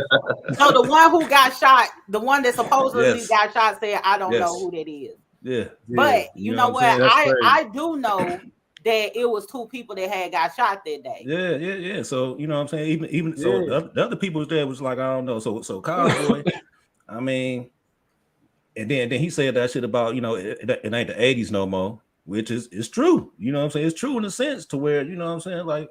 So the one who got shot, the one that supposedly got shot, said, I don't know who that is. Yeah. But you know what? I do know that it was 2 people that had got shot that day. Yeah. So you know what I'm saying? Even so the other people was there was like, I don't know. So Cowboy, I mean, and then he said that shit about, you know, it ain't the 80s no more, which is true. You know what I'm saying? It's true in a sense to where, you know what I'm saying, like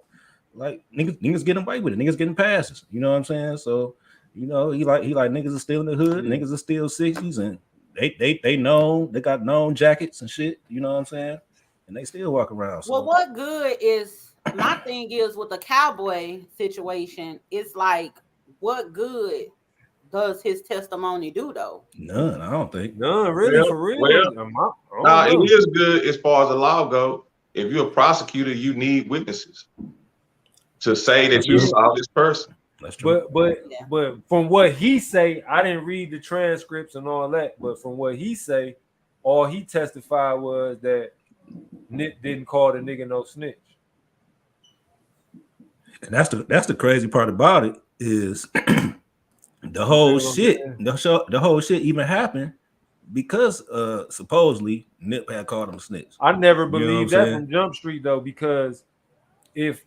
niggas getting away with it, niggas getting passes. You know what I'm saying? So, you know, he like niggas are still in the hood, niggas are still 60s, and they know, they got known jackets and shit, you know what I'm saying? And they still walk around. So. Well, what good is, my thing is with the Cowboy situation, it's like, what good does his testimony do though? None, I don't think. None, really, for real. Well, it is good as far as the law go. If you're a prosecutor, you need witnesses to say that you saw this person. That's true. But from what he say, I didn't read the transcripts and all that. But from what he say, all he testified was that Nip didn't call the nigga no snitch. And that's the crazy part about it is the whole shit. The whole shit even happened because supposedly Nip had called him a snitch. I never believed that from Jump Street though, because if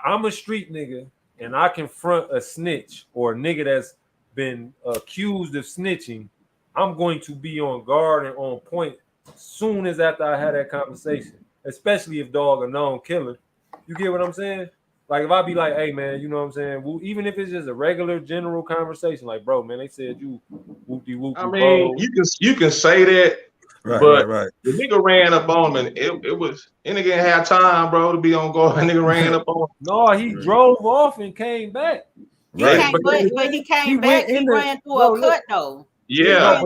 I'm a street nigga and I confront a snitch or a nigga that's been accused of snitching, I'm going to be on guard and on point soon as after I had that conversation, especially if dog a known killer. You get what I'm saying? Like if I be like, hey man, you know what I'm saying? Well, even if it's just a regular general conversation, like bro, man, they said you whoopty whoopty. I mean, you can say that, right. The nigga ran up on him, and it was nigga didn't have time, bro, to be on guard. Nigga ran up on him. No, he drove off and came back. Right. But he came back. He ran through a cut though. Yeah.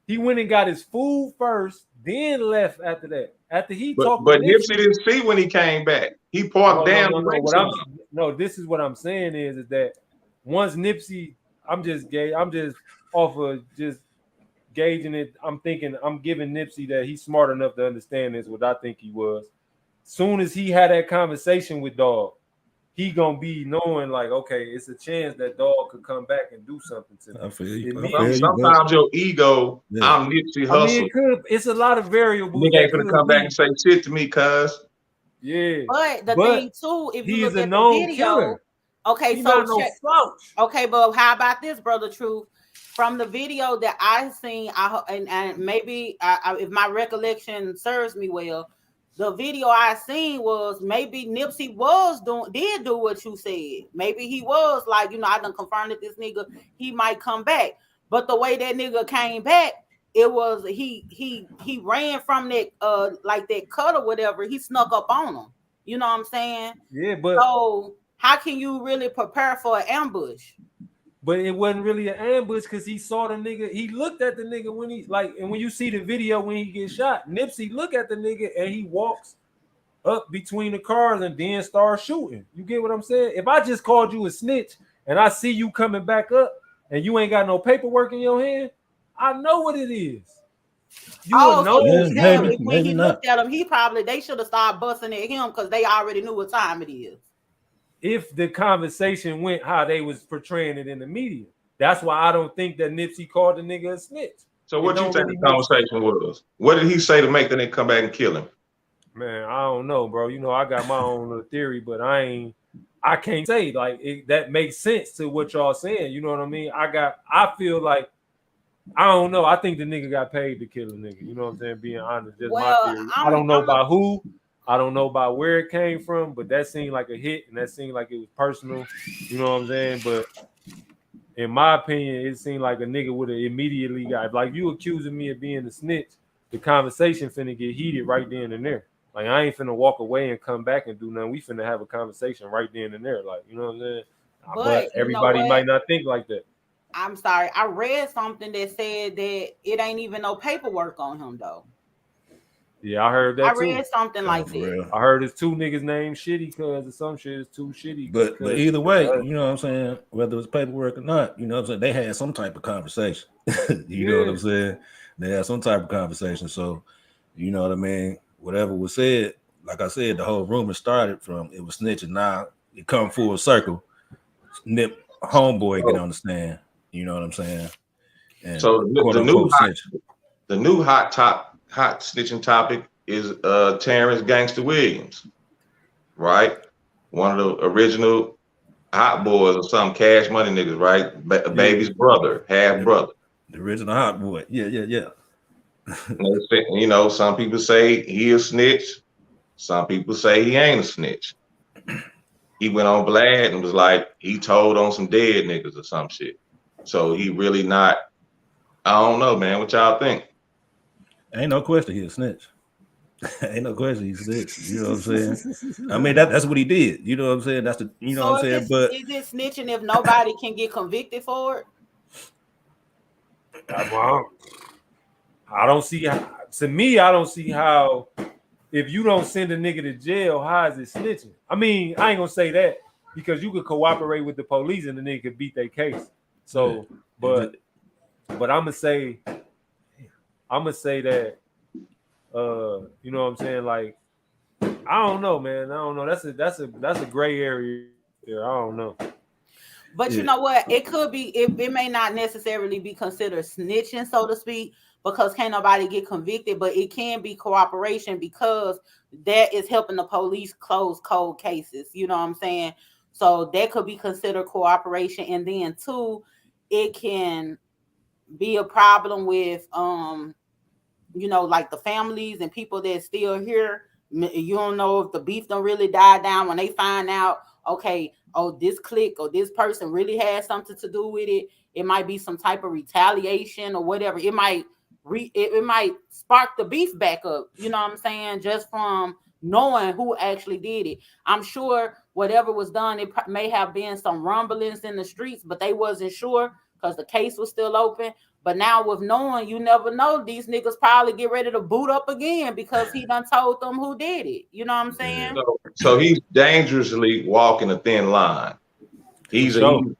He went and got his food first, then left after that. After he talked, but Nipsey didn't see when he came back. He parked down. No, this is what I'm saying is that once Nipsey, I'm just off of just gauging it. I'm thinking I'm giving Nipsey that he's smart enough to understand this, what I think he was. Soon as he had that conversation with Dog, he gonna be knowing like, okay, it's a chance that Dog could come back and do something to me. I feel you. Sometimes your ego, I'm Nipsey Hussle. I mean, it's a lot of variables. Nigga ain't gonna come back and say shit to me, cuz. Yeah. But the thing too, if you look at the video, killer. Okay, okay, but how about this, Brother Truth? From the video that I seen, and maybe if my recollection serves me well, the video I seen was maybe Nipsey did do what you said. Maybe he was like, I done confirmed that this nigga, he might come back. But the way that nigga came back, it was he ran from that like that cut or whatever. He snuck up on him. You know what I'm saying? Yeah, but so how can you really prepare for an ambush? But it wasn't really an ambush because he saw the nigga. He looked at the nigga when he and when you see the video when he gets shot, Nipsey look at the nigga and he walks up between the cars and then starts shooting. You get what I'm saying? If I just called you a snitch and I see you coming back up and you ain't got no paperwork in your hand, I know what it is. You would know. When he looked at him, they should have started busting at him because they already knew what time it is. If the conversation went how they was portraying it in the media. That's why I don't think that Nipsey called the nigga a snitch. So what you think the conversation was? What did he say to make the nigga come back and kill him? Man, I don't know, bro. I got my own little theory, but I can't say that makes sense to what y'all saying. You know what I mean? I feel like, I don't know. I think the nigga got paid to kill a nigga. You know what I'm saying? Being honest, just my theory. I don't know about who. I don't know about where it came from, but that seemed like a hit and that seemed like it was personal. You know what I'm saying? But in my opinion, it seemed like a nigga would have immediately got, like, you accusing me of being a snitch, the conversation finna get heated right then and there. Like, I ain't finna walk away and come back and do nothing. We finna have a conversation right then and there. Like, you know what I'm saying? But everybody might not think like that. I'm sorry. I read something that said that it ain't even no paperwork on him, though. Yeah, I heard that too. I read something like that. I heard it's two niggas named Shitty because of some shit is too shitty. But either way, you know what I'm saying? Whether it's paperwork or not, you know what I'm saying? They had some type of conversation. You know what I'm saying? They had some type of conversation. So, you know what I mean? Whatever was said, like I said, the whole rumor started from it was snitching. Now it come full circle. Nip homeboy get on the stand. You know what I'm saying? And so the new hot snitching topic is Terrence Gangsta Williams, right? One of the original Hot Boys or some Cash Money niggas, right? Baby's brother, half brother. The original Hot Boy. Yeah. Some people say he a snitch. Some people say he ain't a snitch. He went on Vlad and was like, he told on some dead niggas or some shit. So he really not, I don't know, man. What y'all think? Ain't no question he a snitch. Ain't no question he's a snitch. You know what I'm saying? I mean, that's what he did. You know what I'm saying? That's the, you know what I'm saying? But is it snitching if nobody can get convicted for it? I don't see how, to me, I don't see how, if you don't send a nigga to jail, how is it snitching? I mean, I ain't gonna say that. because you could cooperate with the police and then they could beat their case. So, but I'm gonna say that you know what I'm saying? Like, I don't know, man. I don't know. That's a gray area there. I don't know. But you know what? It could be. It may not necessarily be considered snitching, so to speak, because can't nobody get convicted. But it can be cooperation because that is helping the police close cold cases. You know what I'm saying? So that could be considered cooperation. And then two, it can be a problem with you know, like the families and people that's still here. You don't know if the beef don't really die down when they find out, okay, oh, this clique or this person really has something to do with it. It might be some type of retaliation or whatever. It might it might spark the beef back up, you know what I'm saying, just from knowing who actually did it. I'm sure whatever was done, it may have been some rumblings in the streets, but they wasn't sure because the case was still open. But now with knowing, you never know, these niggas probably get ready to boot up again because he done told them who did it. You know what I'm saying? So he's dangerously walking a thin line. He walking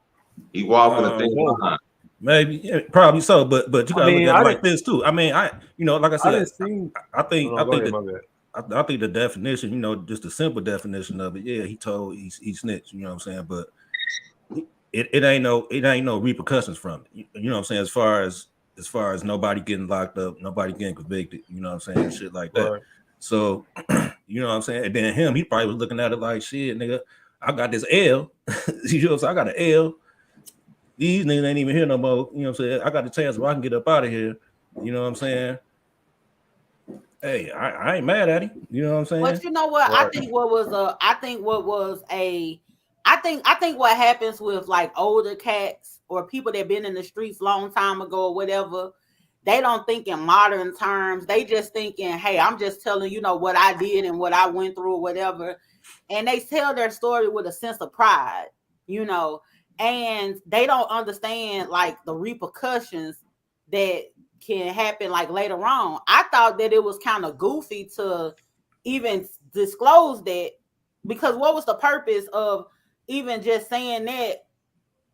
a thin line. Maybe, yeah, probably so, but you gotta look at it like this too. I mean, like I said, I think the definition, you know, just the simple definition of it, yeah, he snitched, you know what I'm saying, but it ain't no repercussions from it. You know what I'm saying? As far as nobody getting locked up, nobody getting convicted, you know what I'm saying, shit like that. Right. So, you know what I'm saying? And then he probably was looking at it like, shit, nigga, I got this L. You know what I'm saying? I got an L. These niggas ain't even here no more. You know what I'm saying? I got the chance where I can get up out of here. You know what I'm saying? Hey, I ain't mad at him. You know what I'm saying? But you know what? Right. I think what happens with like older cats or people that been in the streets long time ago or whatever, they don't think in modern terms. They just thinking, hey, I'm just telling you know what I did and what I went through or whatever. And they tell their story with a sense of pride, you know, and they don't understand like the repercussions that can happen like later on. I thought that it was kind of goofy to even disclose that, because what was the purpose of even just saying that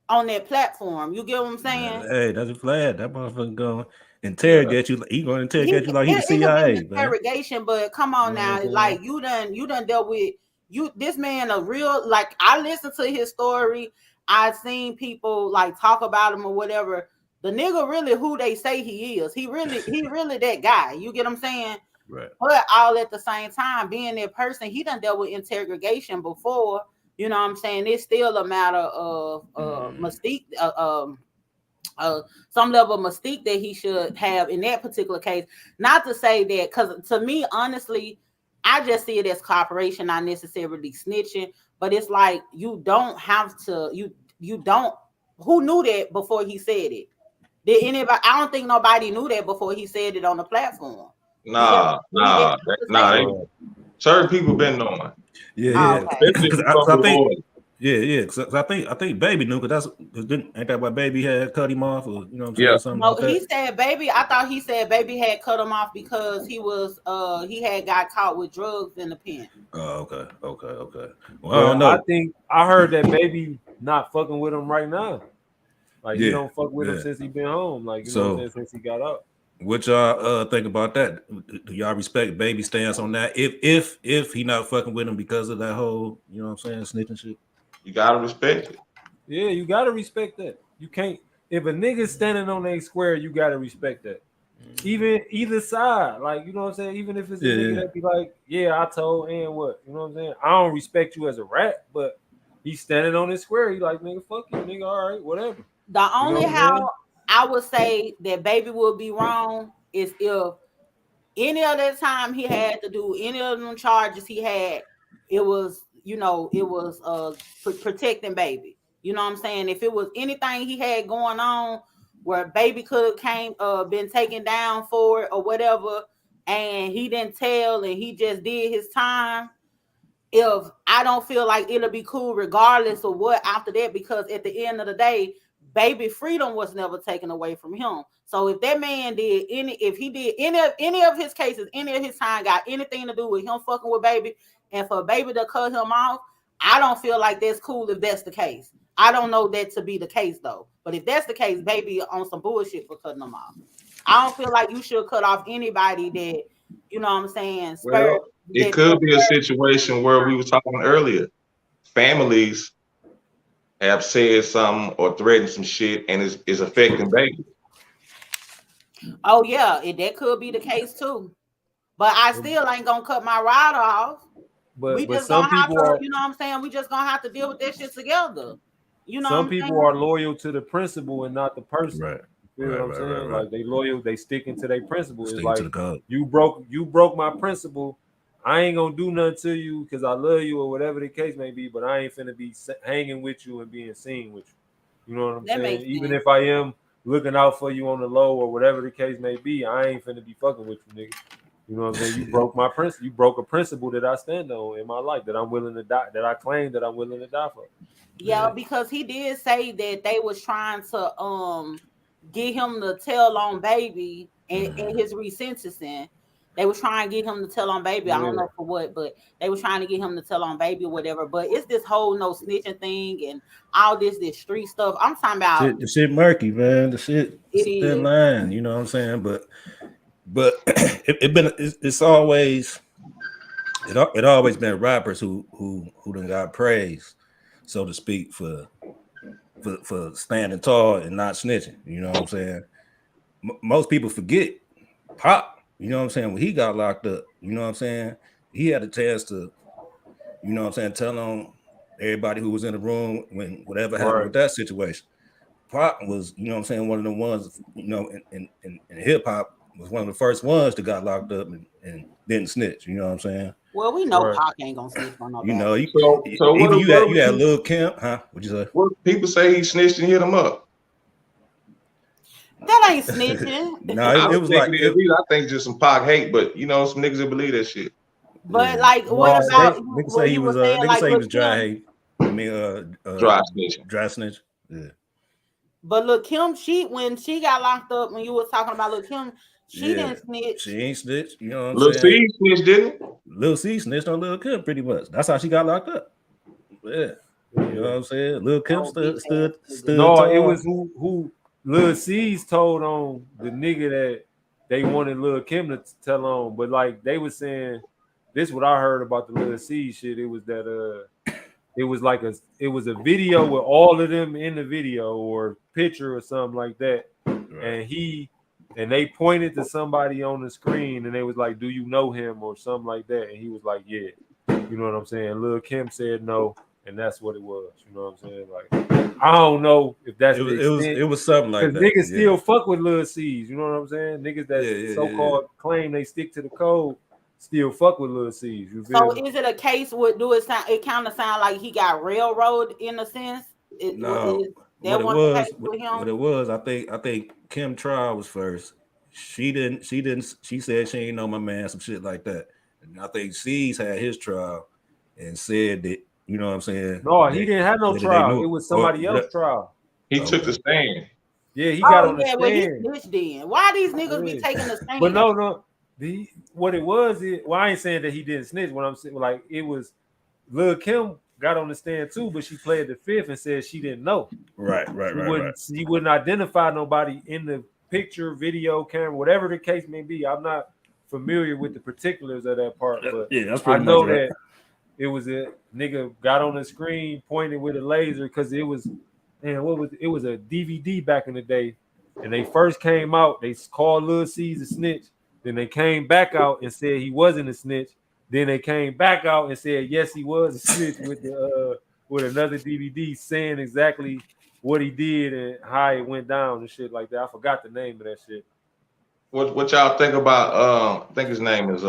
on that platform? You get what I'm saying? Hey, that's a flag. That motherfucker going interrogate you. He going to interrogate you like he the CIA. Interrogation, but come on now, like you done dealt with this man a real, like I listened to his story. I've seen people like talk about him or whatever. The nigga really who they say he is. He really that guy. You get what I'm saying? Right. But all at the same time, being that person, he done dealt with interrogation before. You know what I'm saying? It's still a matter of mystique, some level of mystique that he should have in that particular case. Not to say that, because to me, honestly, I just see it as cooperation, not necessarily snitching. But it's like you don't have to. You don't. Who knew that before he said it? Did anybody? I don't think nobody knew that before he said it on the platform. Nah. Certain people been knowing. Yeah. Okay. Because I think Baby knew, because ain't that why Baby had cut him off, or you know what I'm saying? Yeah. Something No, like that? he said Baby. I thought he said Baby had cut him off because he was he had got caught with drugs in the pen. Oh, okay. Well, I don't know. I think I heard that Baby not fucking with him right now. Like he don't fuck with him since he been home. Like you know what I'm saying, since he got up. What y'all think about that? Do y'all respect Baby stance on that? If he not fucking with him because of that whole, you know what I'm saying, snitching shit? You gotta respect it. Yeah, you gotta respect that. You can't, if a nigga's standing on a square, you gotta respect that. Even either side, like you know what I'm saying. Even if it's a nigga that be like, yeah, I told and what, you know what I'm saying. I don't respect you as a rat, but he's standing on his square. He like, nigga, fuck you, nigga. All right, whatever. The only how I would say that Baby would be wrong is if any of that time he had to do any of them charges he had, it was protecting Baby. You know what I'm saying? If it was anything he had going on where Baby could have been taken down for it or whatever, and he didn't tell and he just did his time, if I don't feel like it'll be cool regardless of what after that, because at the end of the day, Baby freedom was never taken away from him. So if that man did any of his cases, any of his time got anything to do with him fucking with Baby, and for Baby to cut him off, I don't feel like that's cool if that's the case. I don't know that to be the case though. But if that's the case, baby, on some bullshit for cutting them off. I don't feel like you should cut off anybody that, you know what I'm saying, spurred. Well, it could be a situation where we were talking earlier. Families have said something or threatened some shit and is affecting babies. Oh yeah, that could be the case too. But I still ain't gonna cut my rider off. We But just some gonna have people to, are, you know what I'm saying? We just gonna have to deal with that shit together. You know some what I'm people saying? are loyal to the principle and not the person. Right. You know what I'm saying? Like they loyal, they sticking to their principle. It's Sticking like to the code. you broke my principle. I ain't gonna do nothing to you because I love you or whatever the case may be, but I ain't finna be hanging with you and being seen with you. You know what I'm That saying? makes Even sense. if I am looking out for you on the low or whatever the case may be, I ain't finna be fucking with you, nigga. You know what I'm saying? You broke my principle. You broke a principle that I stand on in my life that I'm willing to die, that I claim that I'm willing to die for. Yeah, because he did say that they was trying to get him to tell on baby in his resentencing. They was trying to get him to tell on baby. I don't know for what, but they were trying to get him to tell on baby or whatever. But it's this whole no snitching thing and all this street stuff. I'm talking about The shit murky, man. The shit it thin is. line. You know what I'm saying? But it's always it always been rappers who done got praised, so to speak, for standing tall and not snitching. You know what I'm saying? Most people forget Pop. You know what I'm saying? When he got locked up, you know what I'm saying? He had a chance to, you know what I'm saying, tell on everybody who was in the room when whatever happened with that situation. Pop was, you know what I'm saying, one of the ones, you know, in hip hop was one of the first ones that got locked up and didn't snitch. You know what I'm saying? Well, we know Pac ain't gonna snitch on no. You know, so even what you had Lil Kim, huh? What'd you say? What people say he snitched and hit him up. That ain't snitching. No, it was like I think just some Pac hate, but you know, some niggas that believe that shit. But like, what about niggas what say he you was were saying? niggas Like, say he was dry Kim, hate. I mean, dry snitch. Dry snitch. Yeah. But look, Kim, when she got locked up, when you was talking about Lil Kim, she didn't snitch. She ain't snitch. You know what I'm Lil saying? C snitched, didn't it? Lil C snitched on Lil Kim pretty much. That's how she got locked up. Yeah. You know what I'm saying? Lil Kim stood No, tall. it was who Lil C's told on the nigga that they wanted Lil Kim to tell on, but like they was saying, this what I heard about the Lil C shit. It was that it was a video with all of them in the video or picture or something like that, and they pointed to somebody on the screen and they was like, "Do you know him?" or something like that, and he was like, "Yeah." You know what I'm saying? Lil Kim said no. And that's what it was. You know what I'm saying? Like, I don't know if that's it was something like that. Niggas still fuck with Lil C's. You know what I'm saying? Niggas that so-called claim they stick to the code still fuck with Lil C's. So is it a case with it kind of sound like he got railroaded in a sense? No. What it was, I think Kim trial was first. She said she ain't know my man, some shit like that. And I think C's had his trial and said that. You know what I'm saying? No, he didn't have no trial. It was somebody else's trial. He took the stand. Yeah, he got on the stand. Well, he snitched then. Why these niggas be taking the stand? But no. What it was, I ain't saying that he didn't snitch. What I'm saying, like, it was Lil Kim got on the stand too, but she played the fifth and said she didn't know. Right. He wouldn't identify nobody in the picture, video, camera, whatever the case may be. I'm not familiar with the particulars of that part, but I know that it was a nigga got on the screen pointed with a laser because it was a DVD back in the day. And they first came out, they called Lil C's a snitch. Then they came back out and said he wasn't a snitch. Then they came back out and said yes, he was a snitch with another DVD saying exactly what he did and how it went down and shit like that. I forgot the name of that shit. What y'all think about? I think his name is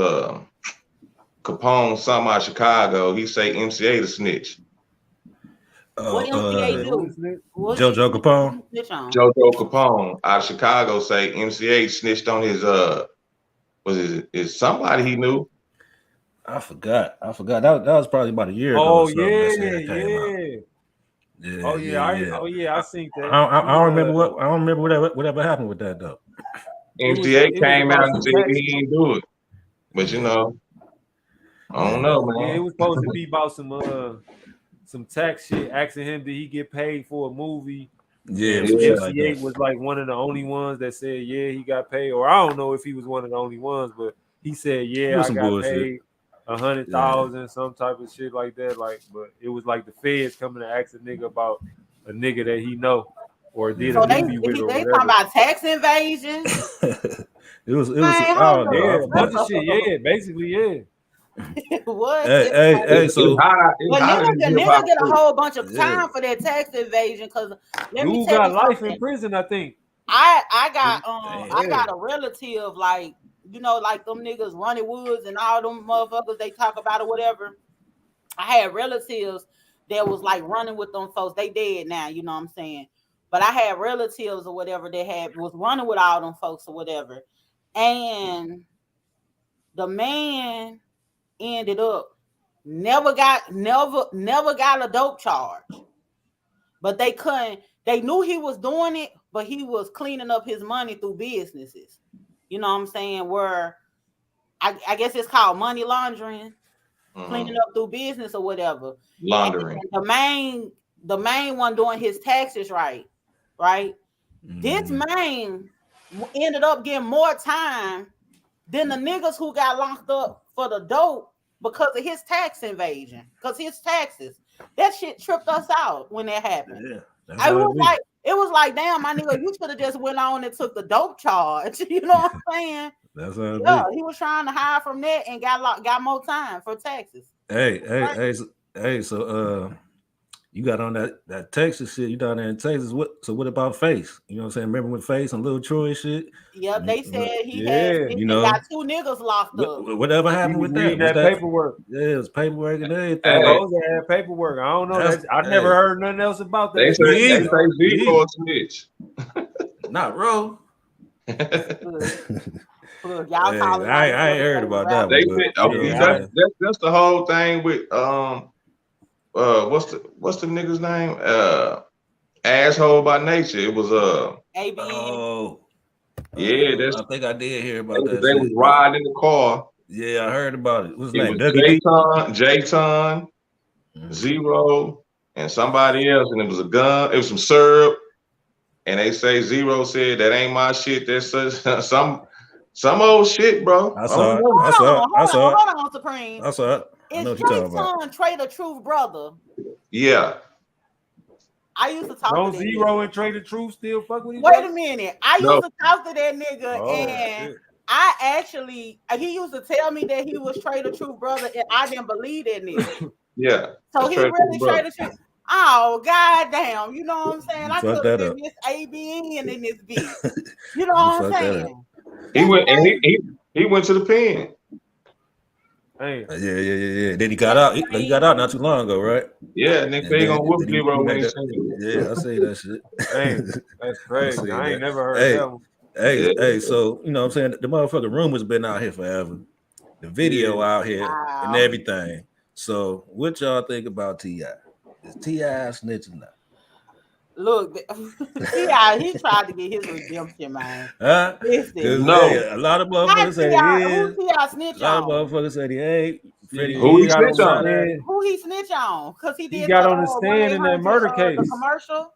Capone, something out of Chicago. He say MCA the snitch. What MCA do? Jojo Capone. Jojo Capone out of Chicago say MCA snitched on his is somebody he knew. I forgot. That was probably about a year ago. Oh yeah. I seen that. I don't remember whatever happened with that though. MCA came out and said he didn't do it, but you know. I don't know, man. Yeah, it was supposed to be about some some tax shit, asking him did he get paid for a movie. Yeah, And some shit MC8 like was like one of the only ones that said, yeah, he got paid. Or I don't know if he was one of the only ones, but he said, yeah, I some got bullshit. paid 100,000, some type of shit like that. Like, but it was like the feds coming to ask a nigga about a nigga that he know or did So a they movie with or talking whatever. about tax invasion. It was Man, I don't Yeah, know. a bunch of shit. Yeah, basically, yeah. What? Hey, so But nigga get a whole bunch of time Yeah. for that tax evasion because let me Dude tell got you life something. in prison, I think. I Damn. got a relative like you know like them niggas Ronnie Woods and all them motherfuckers they talk about or whatever. I had relatives that was like running with them folks. They dead now, you know what I'm saying. But I had relatives or whatever that was running with all them folks or whatever, and the man ended up never got a dope charge. But they couldn't, they knew he was doing it, but he was cleaning up his money through businesses. You know what I'm saying? Where I guess it's called money laundering, cleaning up through business or whatever. Laundering. And the main one doing his taxes right. This man ended up getting more time than the niggas who got locked up for the dope because of his tax invasion, because his taxes. That shit tripped us out when that happened. Yeah, it was like, damn, my nigga, you should have just went on and took the dope charge. You know what I'm saying? That's how Yeah, he was trying to hide from that and got more time for taxes. Hey, so you got on that Texas shit, you down there in Texas. What about Face? You know what I'm saying? Remember with Face and Lil Troy shit? Yep, they said he got 2 niggas locked up. Whatever happened with that? That paperwork. Yeah, it was paperwork and everything. Those that had paperwork. I don't know. I never heard nothing else about that. They say Zero a snitch. Not bro. Look, y'all calling I ain't heard about that one. That's the whole thing with what's the nigga's name? Asshole by nature. It was ABN. Oh. Yeah, I think I did hear about that. They was riding in the car. Yeah, I heard about it. What's his name? J-Ton, Zero, and somebody else, and it was a gun. It was some syrup, and they say Zero said that ain't my shit. That's some old shit, bro. I saw it. Hold on, Supreme. I saw it. Is J-Ton Trey the Truth brother? Yeah. I used to talk to that Zero and Trey the Truth still fuck with each other. other? Wait a minute. I used to talk to that nigga and he used to tell me that he was Trey the Truth brother and I didn't believe that nigga. Yeah. So he really Trey the Truth. Oh, goddamn. You know what I'm saying? I could have been this ABN in this bitch. You know what I'm saying? He went to the pen. Hey. Yeah. Then he got out. He got out not too long ago, right? Yeah, nigga, they gonna whoop Zero when he Yeah, I say that shit. Hey, that's crazy. I ain't never heard that one. Hey, so you know what I'm saying? The motherfucking rumors been out here forever. The video out here and everything. So what y'all think about T.I.? Is T.I. snitching now? Look, T.I. he tried to get his redemption, man. No, a lot of motherfuckers say he is. Who T.I. snitch on? A lot of motherfuckers say he ain't. Who he snitch on? Who he snitch on? Because he got on the stand in that murder case. The commercial?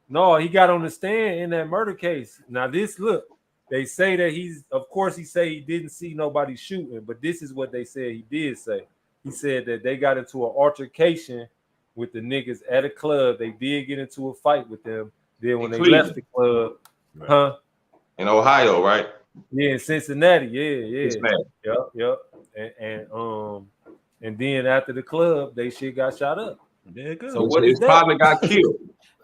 No, he got on the stand in that murder case. Now they say that of course he say he didn't see nobody shooting, but this is what they said he did say. He said that they got into an altercation with the niggas at a club. They did get into a fight with them. Then when they left the club, in Ohio, right? Yeah, in Cincinnati. Yeah. Yep. And then after the club, they shit got shot up. So what his partner got killed?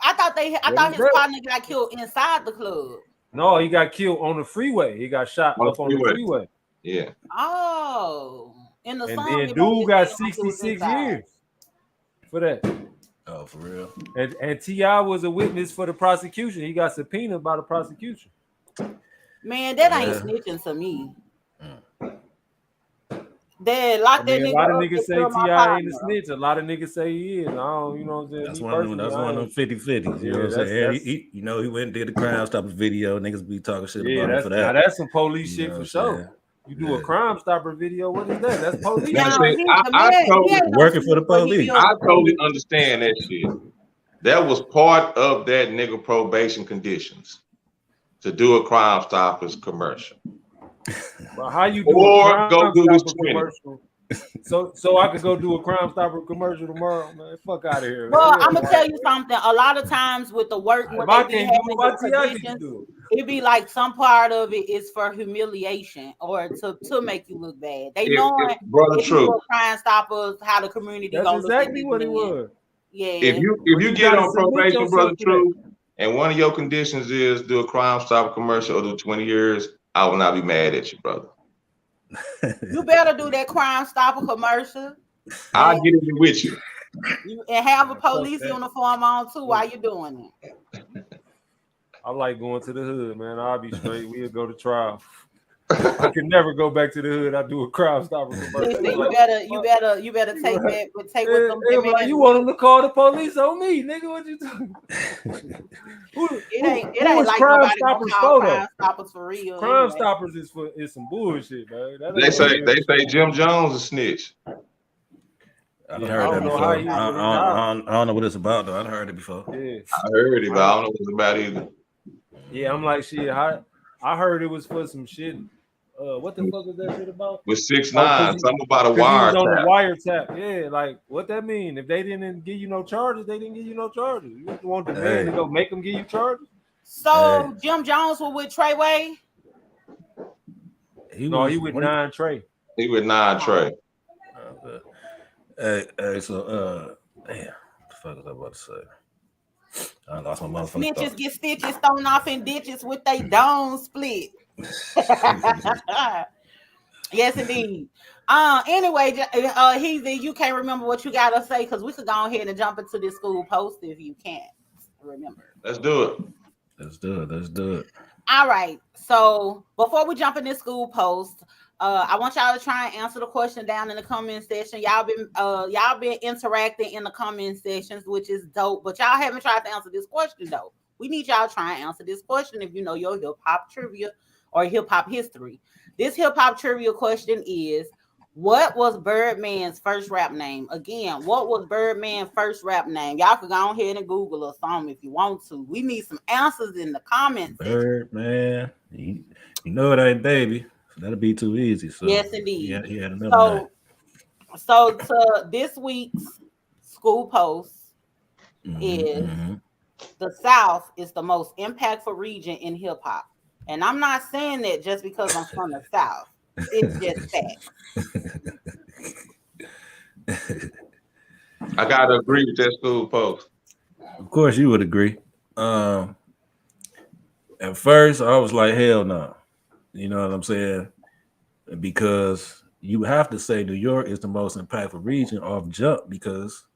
I thought his partner got killed inside the club. No, he got killed on the freeway. He got shot up on the freeway. Yeah. Oh, in the song. And then dude got 66 years for that. Oh, for real. And T.I. was a witness for the prosecution. He got subpoenaed by the prosecution. Man, that ain't snitching to me. They lock that nigga. A lot of niggas say T.I. ain't a snitch. A lot of niggas say he is. I don't, you know what I'm saying? That's one of them 50-50s. You know what I'm saying? He went and did the Crime Stoppers video. Niggas be talking shit about him for that. Now that's some police shit for sure. You do a Crime Stopper video. What is that? That's police. Now, Now, see, he, I, the I man, totally, he ain't no Working for the snitch, but he police. built I the totally police. understand that shit. That was part of that nigga probation conditions to do a Crime Stoppers commercial. But how you do a Or Crime go do this Stopper 20. commercial? So I could go do a Crime Stopper commercial tomorrow, man. Fuck out of here. Well, Man. I'm gonna tell you something. A lot of times with the work, If when I they be can't do having it, why the T.I. can conditions, do it be like some part of it is for humiliation or to make you look bad. They knowing Brother if you do True, a Crime Stoppers, how the community That's gonna look at exactly this what it man. was. Yeah. if But you you get gotta on submit probation, Brother yourself to that. True, and one of your conditions is do a Crime Stopper commercial or do 20 years, I will not be mad at you, brother. You better do that Crime Stopper commercial. I'll And, get it with you. and have a Man, fuck police that. uniform on too while you're doing it. I like going to the hood, man. I'll be straight. We'll go to trial. I can never go back to the hood. I do a Crime Stopper commercial. Listen, Like, you better take that, but take with them. they be like, you want them to call the police on me, nigga? What you doing? It ain't who is like Crime nobody gonna Stoppers call photo? Crime Stoppers for real. Crime anyway. Stoppers is some bullshit, man. That They ain't say real shit. Jim Jones is snitch. I've Yeah, heard I that don't know before. how I he- don't know what it's about though. I've heard it before. Yeah, I heard it, but I don't know what it's about either. yeah. I'm like, shit. I heard it was for some shit. What the fuck is that shit about? With 6ix9ine, 'cause he- something about a Because he was on the wiretap. wiretap. Yeah, like what that mean? If they didn't give you no charges, they didn't give you no charges. You just want the man to go make them give you charges? So Jim Jones was with Treyway. He with 9 Trey. He with 9 Trey. Hey, so damn, what the fuck was I about to say? I lost my motherfucking Snitches thought. get stitches thrown off in ditches with they dome split. Yes, indeed. Anyway, Heezy, you can't remember what you gotta say because we could go ahead and jump into this school post if you can't remember. Let's do it. Let's do it. All right. So before we jump in this school post, I want y'all to try and answer the question down in the comment section. Y'all been interacting in the comment sections, which is dope. But y'all haven't tried to answer this question though. We need y'all to try and answer this question if you know your hip hop trivia or hip hop history. This hip hop trivia question is: what was Birdman's first rap name? Again, what was Birdman's first rap name? Y'all can go ahead and Google or something if you want to. We need some answers in the comments. Birdman, you know it ain't baby. So that'll be too easy. So yes, indeed. He had another name. So to this week's school post is the South is the most impactful region in hip hop. And I'm not saying that just because I'm from the South. It's just that. I gotta agree with that school post. Of course, you would agree. At first, I was like, hell no. You know what I'm saying? Because you have to say New York is the most impactful region off jump because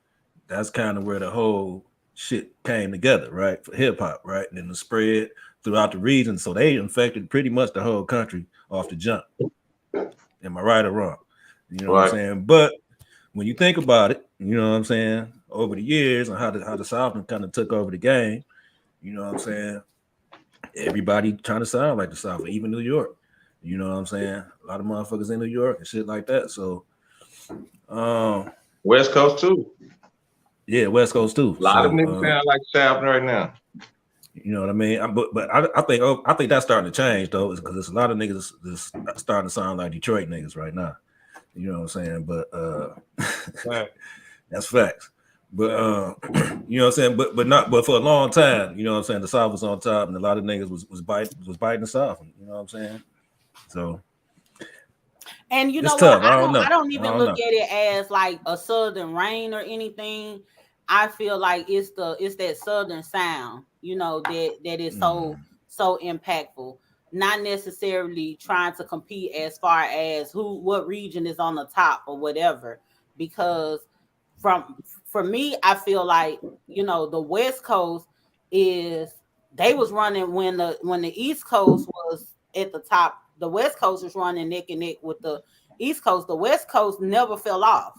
that's kind of where the whole shit came together, right? For hip hop, right? And then the spread throughout the region. So they infected pretty much the whole country off the jump. Am I right or wrong? You know what I'm saying? But when you think about it, you know what I'm saying, over the years and how the South kind of took over the game, you know what I'm saying? Everybody trying to sound like the South, even New York. You know what I'm saying? A lot of motherfuckers in New York and shit like that. So West Coast too. Yeah, West Coast too. A lot of niggas sound like South right now. You know what I mean? But I think that's starting to change though, because there's a lot of niggas that's starting to sound like Detroit niggas right now. You know what I'm saying? But that's facts. But you know what I'm saying? But for a long time, you know what I'm saying, the South was on top and a lot of niggas was biting the South. You know what I'm saying? So and you know what? Tough. I don't even look at it as like a southern rain or anything. I feel like it's that southern sound, you know, that is so impactful. Not necessarily trying to compete as far as what region is on the top or whatever. Because for me, I feel like, you know, the West Coast they was running when the East Coast was at the top. The West Coast was running neck and neck with the East Coast. The West Coast never fell off.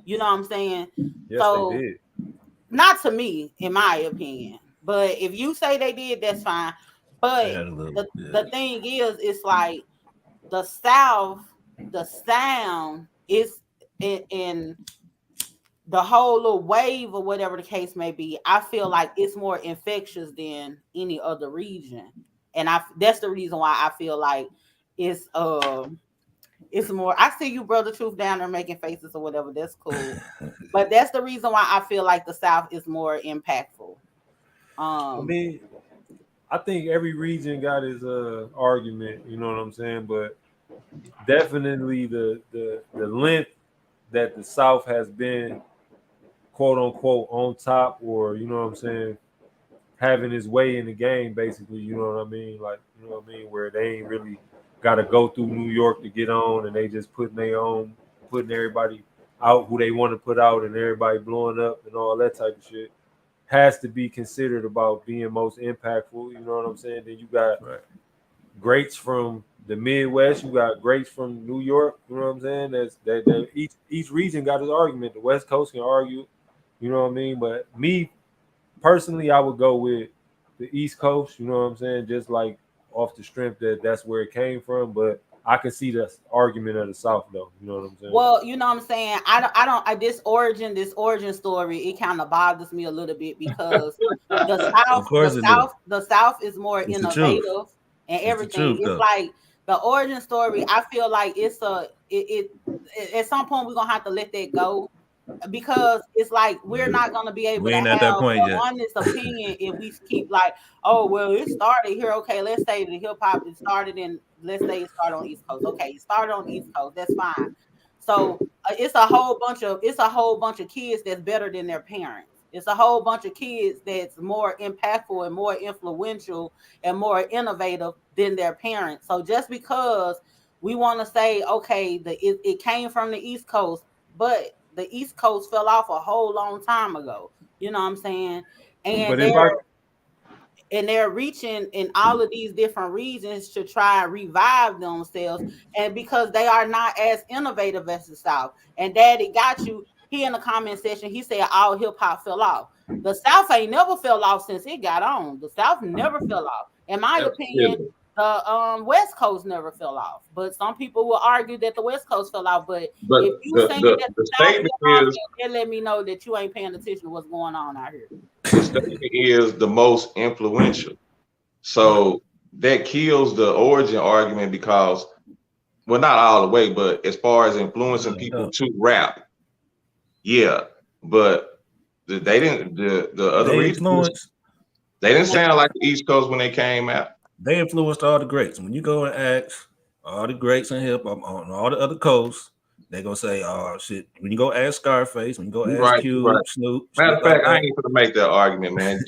You know what I'm saying? Yes, so they did. Not to me, in my opinion. But if you say they did, that's fine. But the thing is, it's like the South, the sound is in the whole little wave or whatever the case may be. I feel like it's more infectious than any other region, and that's the reason why I feel like it's more. I see you, Brother Truth, down there making faces or whatever. That's cool, but that's the reason why I feel like the South is more impactful. I mean, I think every region got his argument. You know what I'm saying? But definitely the length that the South has been, quote unquote, on top, or you know what I'm saying, having his way in the game, basically. You know what I mean? Like, you know what I mean, where they ain't really got to go through New York to get on, and they just putting everybody out who they want to put out, and everybody blowing up and all that type of shit. Has to be considered about being most impactful. You know what I'm saying? Then you got greats from the Midwest. You got greats from New York. You know what I'm saying? That each region got his argument. The West Coast can argue. You know what I mean? But me personally, I would go with the East Coast. You know what I'm saying? Just like off the strength that's where it came from. But I can see the argument of the South, though. You know what I'm saying? Well, you know what I'm saying. This origin story, it kind of bothers me a little bit because the South is more innovative and everything. It's like the origin story. I feel like it at some point we're gonna have to let that go. Because it's like we're not gonna be able to have an honest opinion if we keep like, oh well, it started here. Okay, let's say the hip hop started on East Coast. Okay, it started on East Coast. That's fine. So it's a whole bunch of kids that's better than their parents. It's a whole bunch of kids that's more impactful and more influential and more innovative than their parents. So just because we want to say, okay, it came from the East Coast, but the East Coast fell off a whole long time ago. You know what I'm saying? And they're reaching in all of these different regions to try and revive themselves. And because they are not as innovative as the South. And Daddy got you. He in the comment section, he said all hip hop fell off. The South ain't never fell off since it got on. The South never fell off. In my opinion, the West Coast never fell off, but some people will argue that the West Coast fell off. But if you saying that the statement is, it let me know that you ain't paying attention to what's going on out here. The statement is the most influential, so that kills the origin argument because, well, not all the way, but as far as influencing people to rap, but they didn't. The other regions, they didn't sound like the East Coast when they came out. They influenced all the greats. When you go and ask all the greats in hip hop on all the other coasts, they're gonna say, "Oh shit." When you go ask Scarface, when you go ask Cube, Snoop. Matter of fact, I ain't gonna make that argument, man.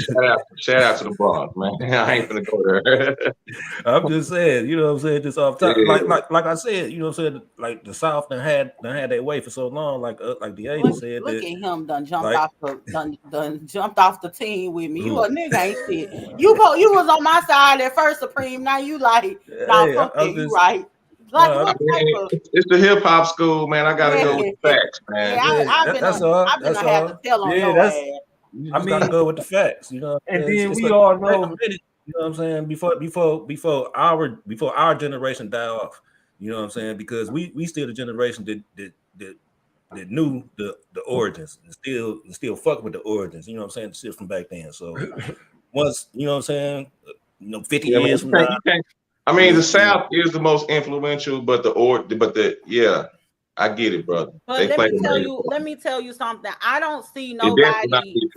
Shout out to the Bronx, man. I ain't gonna go there. I'm just saying, you know what I'm saying, just off top. Like I said, you know what I'm saying, like the South done had their way for so long, like the agent said. Look at him done jumped off the team with me. You a nigga ain't shit. You was on my side at first, Supreme. Now you like, you right. Like, it's the hip hop school, man. I gotta go with the facts, man. I've been have to tell on your ass. I mean, gotta go with the facts, you know. And then we all know, you know what I'm saying, before our generation die off, you know what I'm saying, because we still the generation that knew the origins and still fuck with the origins, you know what I'm saying, the shit from back then. So once, you know what I'm saying, 50 years from now. I mean, the South is the most influential, but I get it, brother. But let me tell you something. I don't see nobody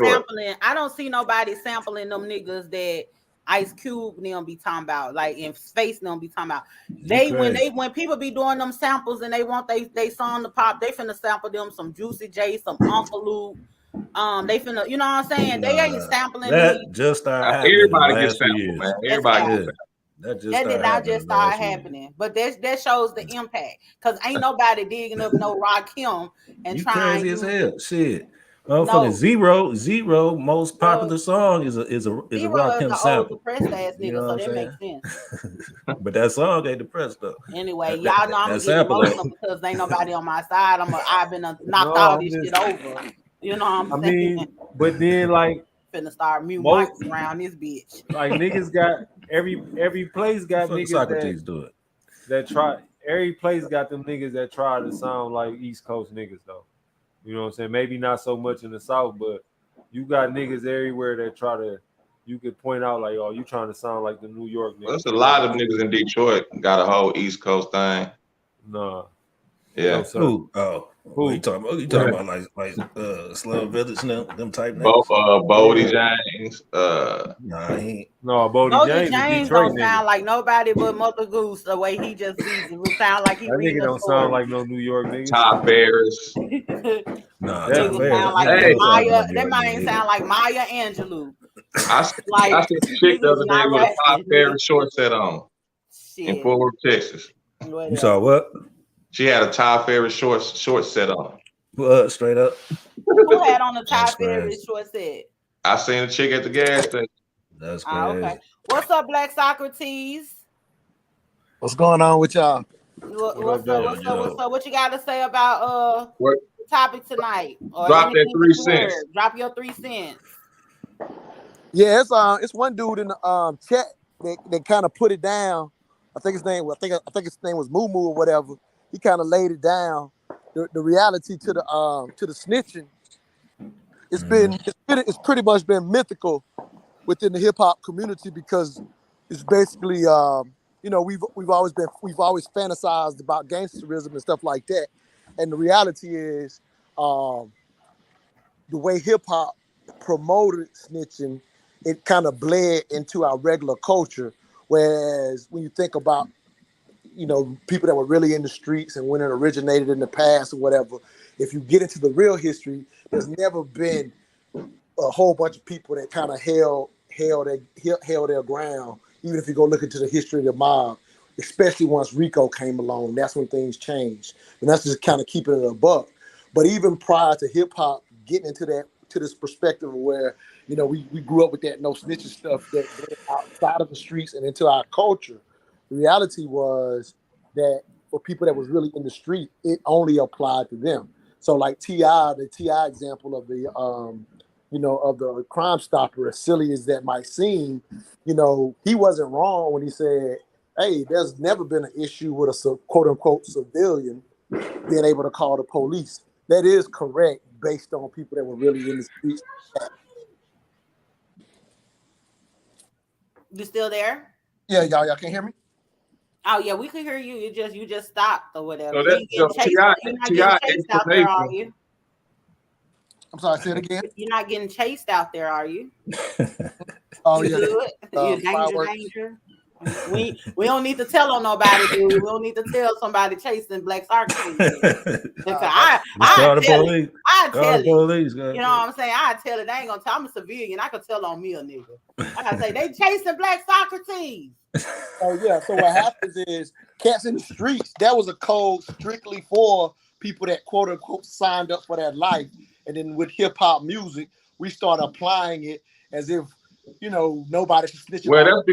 sampling. I don't see nobody sampling them niggas that Ice Cube and them be talking about, like in Space them be talking about. When people be doing them samples and they want they song to pop, they finna sample them some Juicy J, some Uncle Luke. They finna, you know what I'm saying? They ain't sampling that. Just everybody gets sampled, man. Everybody gets sampled. That did not just start happening, but that shows the impact. Cause ain't nobody digging up no Rakim and you trying. Crazy as hell, shit. Motherfucking Zero most popular song is a Rakim sample. Depressed ass nigga, you know, so that makes sense. But that song ain't depressed though. Anyway, y'all know I'm getting emotional because ain't nobody on my side. I've been knocked all this shit over. You know what I'm saying? Mean, but then like finna start mute mics around this bitch. Like niggas got every place got niggas Socrates do it. That try. every place got them niggas that try to sound like East Coast niggas though. You know what I'm saying? Maybe not so much in the South, but you got niggas everywhere that try to. You could point out like, oh, you trying to sound like the New York niggas. Well, there's a lot of niggas in Detroit got a whole East Coast thing. Nah. Yeah. Who? Oh, who you talking about? You talking about like Slum Village and them type names? Bodie James. Nah, he ain't. No, Bodie James don't sound like nobody but Mother Goose. The way he just reads it sound like he that reading nigga don't sound like no New York nigga. Ty Ferris. Nah, that sound like Maya. That might sound like Maya Angelou. I seen a chick the other day with a Ty Ferris short set on in Fort Worth, Texas. You saw what? She had a Ty Ferris short set on. Straight up. Who had on the Ty Ferris short set? I seen a chick at the gas station. That's crazy. Okay. What's up, Black Socrates? What's going on with y'all? What's up? What you got to say about the topic tonight? Or drop that 3 cents. Drop your 3 cents. Yeah, it's one dude in the chat that kind of put it down. I think his name was Moo Moo or whatever. He kind of laid it down. The reality to the snitching. It's pretty much been mythical within the hip hop community because it's basically we've always fantasized about gangsterism and stuff like that, and the reality is the way hip hop promoted snitching, it kind of bled into our regular culture. Whereas when you think about people that were really in the streets and when it originated in the past or whatever, if you get into the real history, there's never been a whole bunch of people that kind of held their ground. Even if you go look into the history of the mob, especially once Rico came along, that's when things changed. And that's just kind of keeping it a buck. But even prior to hip hop getting into this perspective of where, we grew up with that no snitching stuff that went outside of the streets and into our culture. The reality was that for people that was really in the street, it only applied to them. So like the T.I. example of the of the Crime Stopper, as silly as that might seem, he wasn't wrong when he said, hey, there's never been an issue with a quote unquote civilian being able to call the police. That is correct based on people that were really in the streets. You still there? Yeah, y'all can't hear me? Oh yeah, we can hear you. You just stopped or whatever. So that's you're not getting chased out there, are you? I'm sorry, say it again. You're not getting chased out there, are you? Oh you yeah. You're danger. We don't need to tell on nobody, dude. We don't need to tell somebody chasing Black Socrates. I tell it. You know what I'm saying? I tell it. They ain't gonna tell. I'm a civilian. I can tell on me a nigga. I gotta say they chasing Black Socrates. Oh yeah. So what happens is cats in the streets. That was a code strictly for people that quote unquote signed up for that life. And then with hip hop music, we start applying it as if nobody should snitch. Well,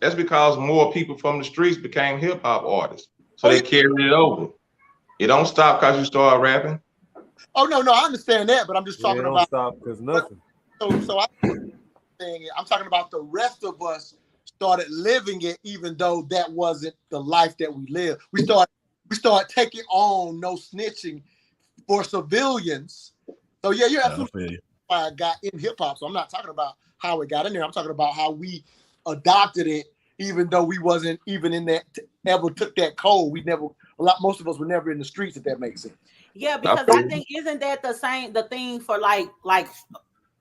that's because more people from the streets became hip hop artists, so they carried it over. It don't stop because you start rapping. Oh no, I understand that, but I'm just talking about stop because nothing. So I'm talking about the rest of us started living it, even though that wasn't the life that we lived. We start taking on no snitching for civilians. So yeah, you're absolutely why I got in hip hop. So I'm not talking about how it got in there. I'm talking about how we adopted it, even though we wasn't even in that ever took that code. Most of us were never in the streets, if that makes sense. Yeah, because I think isn't that the thing for like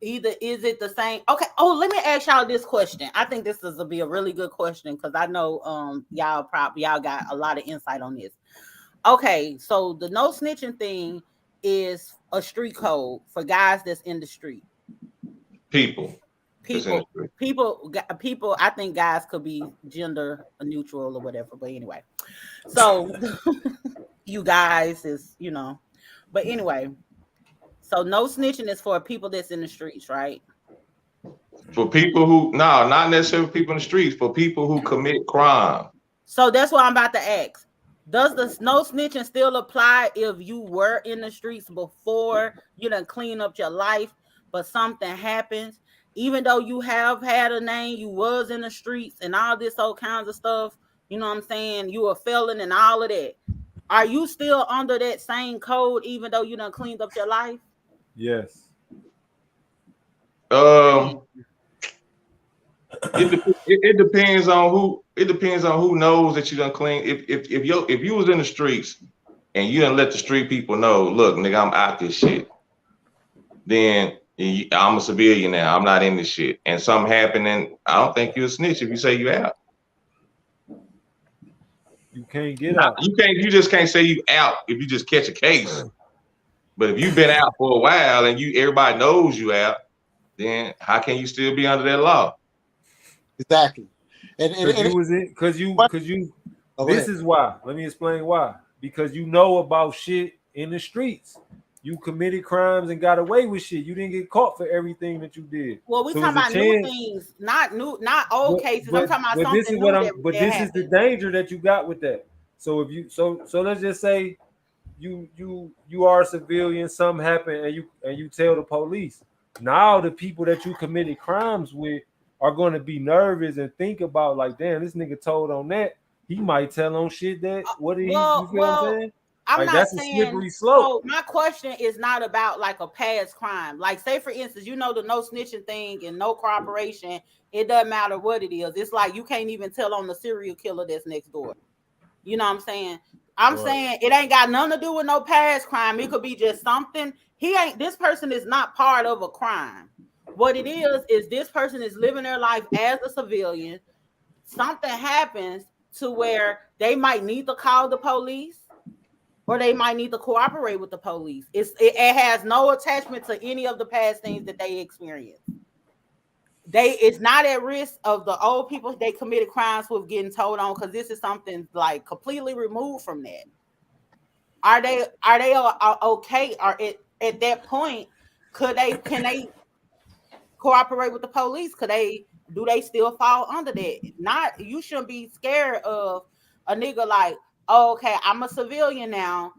either is it the same? Okay. Oh, let me ask y'all this question. I think this is be a really good question because I know y'all got a lot of insight on this. Okay, so the no snitching thing is a street code for guys that's in the street. People. I think guys could be gender neutral or whatever, but anyway. So you guys is, but anyway. So no snitching is for people that's in the streets, right? For people who not necessarily for people in the streets, for people who commit crime. So that's what I'm about to ask. Does the no snitching still apply if you were in the streets before you done clean up your life, but something happens? Even though you have had a name, you was in the streets and all this old kinds of stuff, you know what I'm saying, you a felon and all of that. Are you still under that same code even though you done cleaned up your life? Yes. It depends on who. It depends on who knows that you done clean. If you was in the streets and you done let the street people know, look, nigga, I'm out this shit. Then I'm a civilian now. I'm not in this shit. And something happened, and I don't think you're a snitch if you say you out. You can't get out. You can't. You just can't say you out if you just catch a case. But if you've been out for a while and everybody knows you out, then how can you still be under that law? Exactly. This is why. Let me explain why. Because you know about shit in the streets. You committed crimes and got away with shit. You didn't get caught for everything that you did. Well, we talking about new things, not old cases. I'm talking about something this is what new. But this is the danger that you got with that. So if you so let's just say you are a civilian, something happened, and you tell the police. Now the people that you committed crimes with are going to be nervous and think about like, damn, this nigga told on that. He might tell on shit that you feel what I'm saying? I'm like, not that's saying, a slippery slope. So my question is not about like a past crime. Like, say for instance, you know, the no snitching thing and no cooperation. It doesn't matter what it is. It's like you can't even tell on the serial killer that's next door. You know what I'm saying? I'm saying it ain't got nothing to do with no past crime. It could be just something. This person is not part of a crime. What it is this person is living their life as a civilian. Something happens to where they might need to call the police or they might need to cooperate with the police. It has no attachment to any of the past things that they experienced. It's not at risk of the old people they committed crimes with getting told on, because this is something like completely removed from that. Are they okay? Or at that point, can they cooperate with the police? Do they still fall under that? You shouldn't be scared of a nigga like, oh, okay, I'm a civilian now.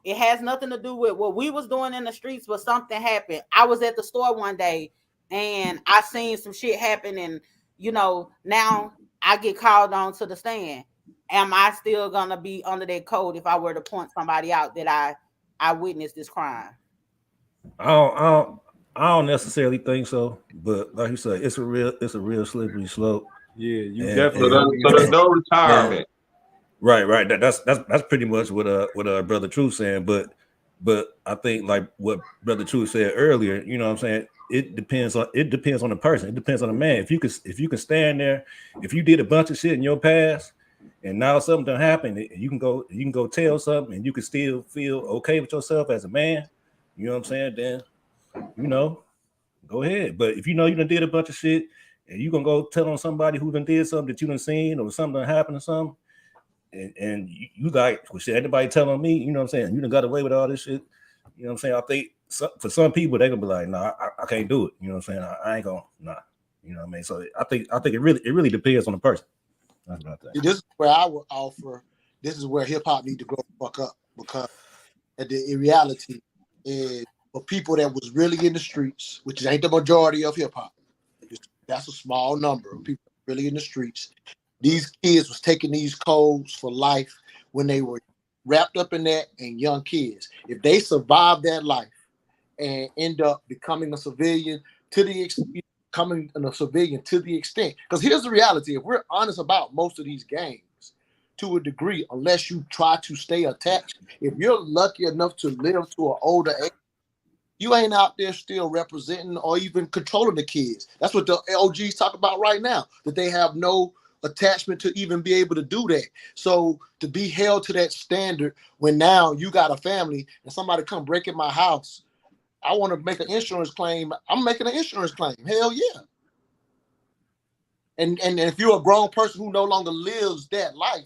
It has nothing to do with what we was doing in the streets, but something happened. I was at the store one day and I seen some shit happen, and you know, now I get called on to the stand. Am I still gonna be under that code if I were to point somebody out that I witnessed this crime? I don't necessarily think so, but like you said, it's a real slippery slope. Yeah, you definitely. So there's no retirement. Right. That's pretty much what Brother Truth saying. But I think like what Brother Truth said earlier, you know what I'm saying? It depends on the person. It depends on the man. If you can stand there, if you did a bunch of shit in your past and now something happened, you can go tell something and you can still feel okay with yourself as a man, you know what I'm saying? Then, you know, go ahead. But if you know you done did a bunch of shit and you gonna go tell on somebody who done did something that you done seen or something done happened or something, and you like, well, shit, anybody telling me, you know what I'm saying? You done got away with all this shit. You know what I'm saying? I think for some people they're gonna be like, nah, I can't do it. You know what I'm saying? I ain't gonna, nah. You know what I mean? So I think it really depends on the person. That's what I think. This is where I would offer. This is where hip hop need to grow the fuck up, because in reality is for people that was really in the streets, which ain't the majority of hip hop. That's a small number of people really in the streets. These kids was taking these codes for life when they were wrapped up in that, and young kids. If they survive that life and end up becoming a civilian to the extent, because here's the reality: if we're honest about most of these gangs, to a degree, unless you try to stay attached, if you're lucky enough to live to an older age, you ain't out there still representing or even controlling the kids. That's what the LGs talk about right now, that they have no attachment to even be able to do that. So to be held to that standard when now you got a family and somebody come break in my house, I want to make an insurance claim. I'm making an insurance claim. Hell yeah. And if you're a grown person who no longer lives that life,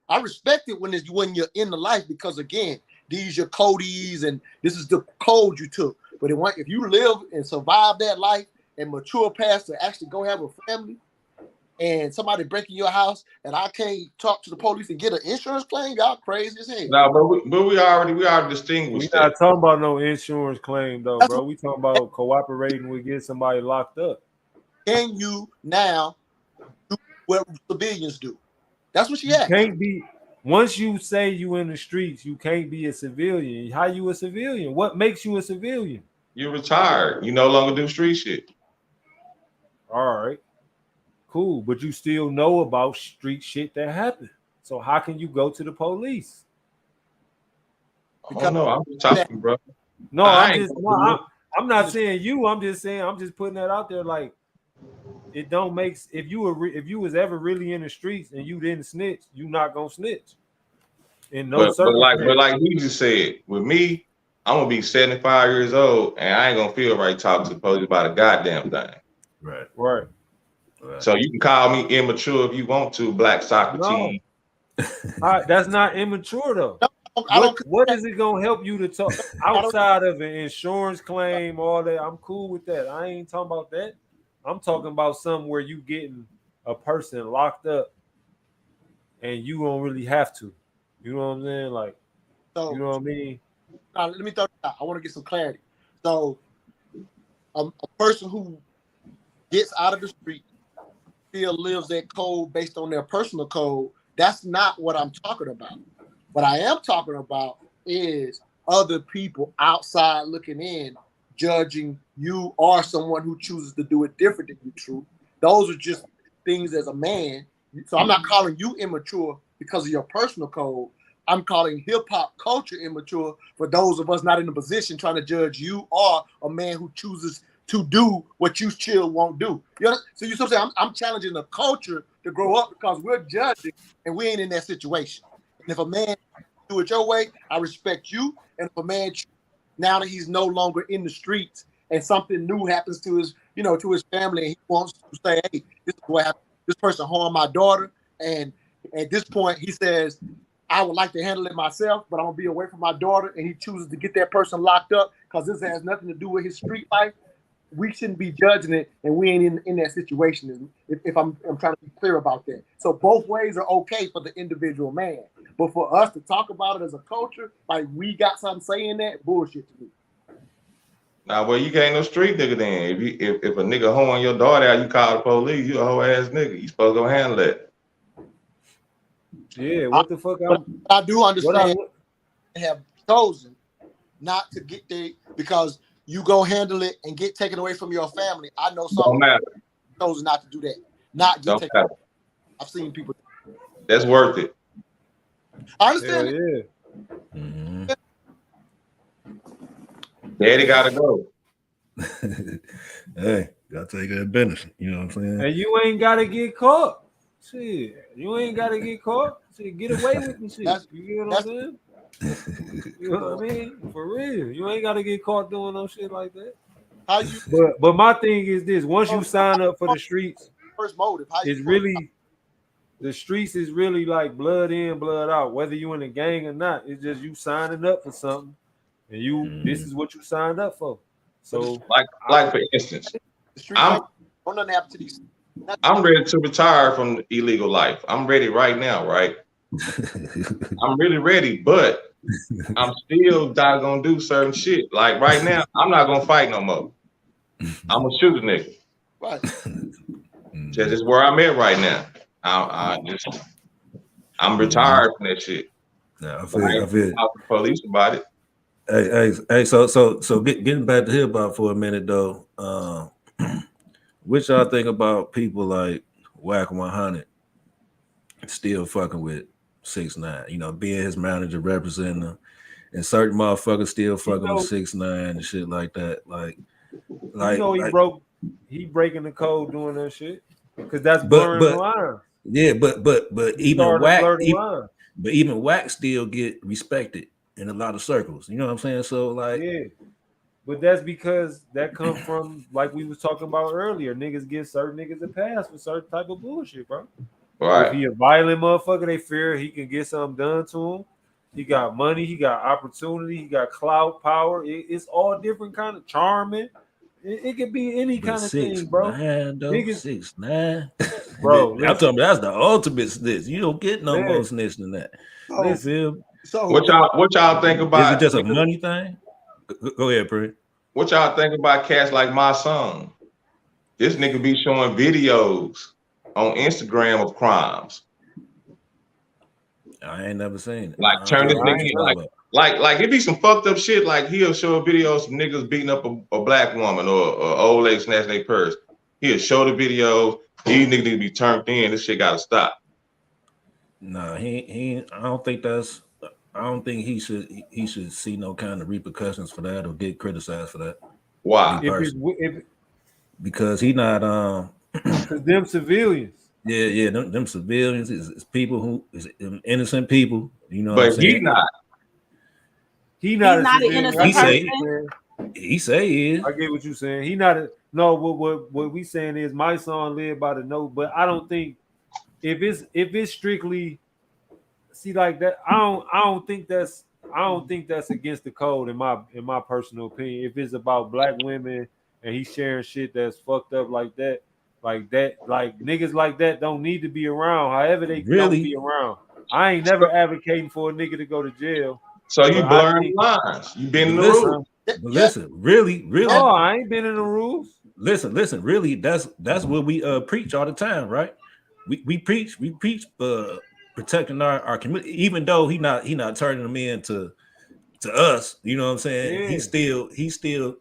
I respect it when you're in the life, because again, these are codes and this is the code you took. But if you live and survive that life and mature past to actually go have a family, and somebody breaking your house and I can't talk to the police and get an insurance claim, y'all crazy as hell. No, but we already distinguished. We're not talking about no insurance claim though, bro. We talking about cooperating with getting somebody locked up. Can you now do what civilians do? That's what she You asked. can't be. Once you say you in the streets, you can't be a civilian. How you a civilian? What makes you a civilian? You're retired. You no longer do street shit. All right, cool, but you still know about street shit that happened. So how can you go to the police? I don't know. I'm just talking, bro. No, I'm not saying you. I'm just saying I'm just putting that out there. Like, it don't make if you was ever really in the streets and you didn't snitch, you not gonna snitch. In no circumstance. But like he just said, with me, I'm gonna be 75 years old and I ain't gonna feel right talking to the police about a goddamn thing. Right. So you can call me immature if you want to, Black Socrates. That's not immature though. What is it gonna help you to talk outside of an insurance claim, all that? I'm cool with that. I ain't talking about that. I'm talking about something where you getting a person locked up and you don't really have to. You know what I'm saying? Like, So, you know what I mean? let me throw it out. I want to get some clarity. So, a person who gets out of the street still lives that code based on their personal code. That's not what I'm talking about. What I am talking about is other people outside looking in, judging you or someone who chooses to do it different than you. True. Those are just things as a man. So I'm not calling you immature because of your personal code. I'm calling hip hop culture immature for those of us not in a position trying to judge you or a man who chooses to do what you chill won't do. You know? So you saying I'm challenging the culture to grow up because we're judging and we ain't in that situation. And if a man do it your way, I respect you. And if a man now that he's no longer in the streets and something new happens to his, to his family, and he wants to say, hey, this is what happened. This person harmed my daughter. And at this point, he says, I would like to handle it myself, but I'm going to be away from my daughter. And he chooses to get that person locked up because this has nothing to do with his street life. We shouldn't be judging it, and we ain't in that situation. If I'm trying to be clear about that. So both ways are okay for the individual man. But for us to talk about it as a culture, like we got something saying that, bullshit to me. Now, well, you ain't no street nigga then. If a nigga hoeing your daughter out, you call the police, you a hoe ass nigga. You supposed to go handle that. Yeah, what the fuck? I do understand they have chosen not to get there because you go handle it and get taken away from your family. I know some chosen not to do that. Not get taken away. I've seen people. That's worth it. I understand. Yeah. Mm-hmm. Daddy gotta go. Hey, gotta take that business. You know what I'm saying? And you ain't gotta get caught. Shit, you ain't gotta get caught. Shit, get away with the shit. You get what I'm saying? You know what I mean? For real, you ain't gotta get caught doing no shit like that. How you? But my thing is this: once you sign up for the streets, first motive. It's really the streets is really like blood in, blood out. Whether you in a gang or not, it's just you signing up for something, and you this is what you signed up for. So, like for instance, I'm ready to retire from illegal life. I'm ready right now, right? I'm really ready, but I'm still not gonna do certain shit. Like right now, I'm not gonna fight no more. I'm gonna shoot a nigga. Right. That's just where I'm at right now. I'm retired from that shit. Yeah, I feel. Talk to the police about it. Hey. So getting back to hip hop for a minute though. What y'all think about people like Whack 100 still fucking with 6ix9ine? You know, being his manager, representing him, and certain motherfuckers still fucking with 6ix9ine and shit like that. Like he breaking the code doing that shit because that's blurring the line. Yeah, but even Whack still get respected in a lot of circles. You know what I'm saying? So like, yeah. But that's because that comes from, like we was talking about earlier, niggas give certain niggas a pass for certain type of bullshit, bro. Right. If he a violent motherfucker, they fear he can get something done to him. He got money, he got opportunity, he got clout, power. It's all different kind of charming. It could be any kind of thing, bro. 6ix9ine, bro. I'm talking about that's the ultimate snitch. You don't get no more snitch than that. Listen, so what y'all think about? Is it just a money thing? Go ahead, Prince. What y'all think about cats like my son? This nigga be showing videos on Instagram of crimes. I ain't never seen it. Like turn this nigga in, like it be some fucked up shit. Like he'll show a video of some niggas beating up a black woman or old lady snatching their purse. He'll show the video. These niggas need to be turned in. This shit gotta stop. No, he. I don't think that's. I don't think he should see no kind of repercussions for that or get criticized for that. Why? Because he not because them civilians. Yeah, them civilians is people who is innocent people. You know, but what I'm saying? He not an innocent person. He say he is. I get what you're saying. He not a no. What we saying is my son lived by the note, but I don't think if it's strictly see like that. I don't think that's against the code in my personal opinion. If it's about black women and he's sharing shit that's fucked up like that, like niggas like that don't need to be around. However they don't be around. I ain't never advocating for a nigga to go to jail. So you blurring lines. You been in the rules. Listen, really. No, I ain't been in the rules. Listen, really, that's what we preach all the time, right? We preach protecting our community, even though he not turning them in to us, you know what I'm saying? Yeah. He's still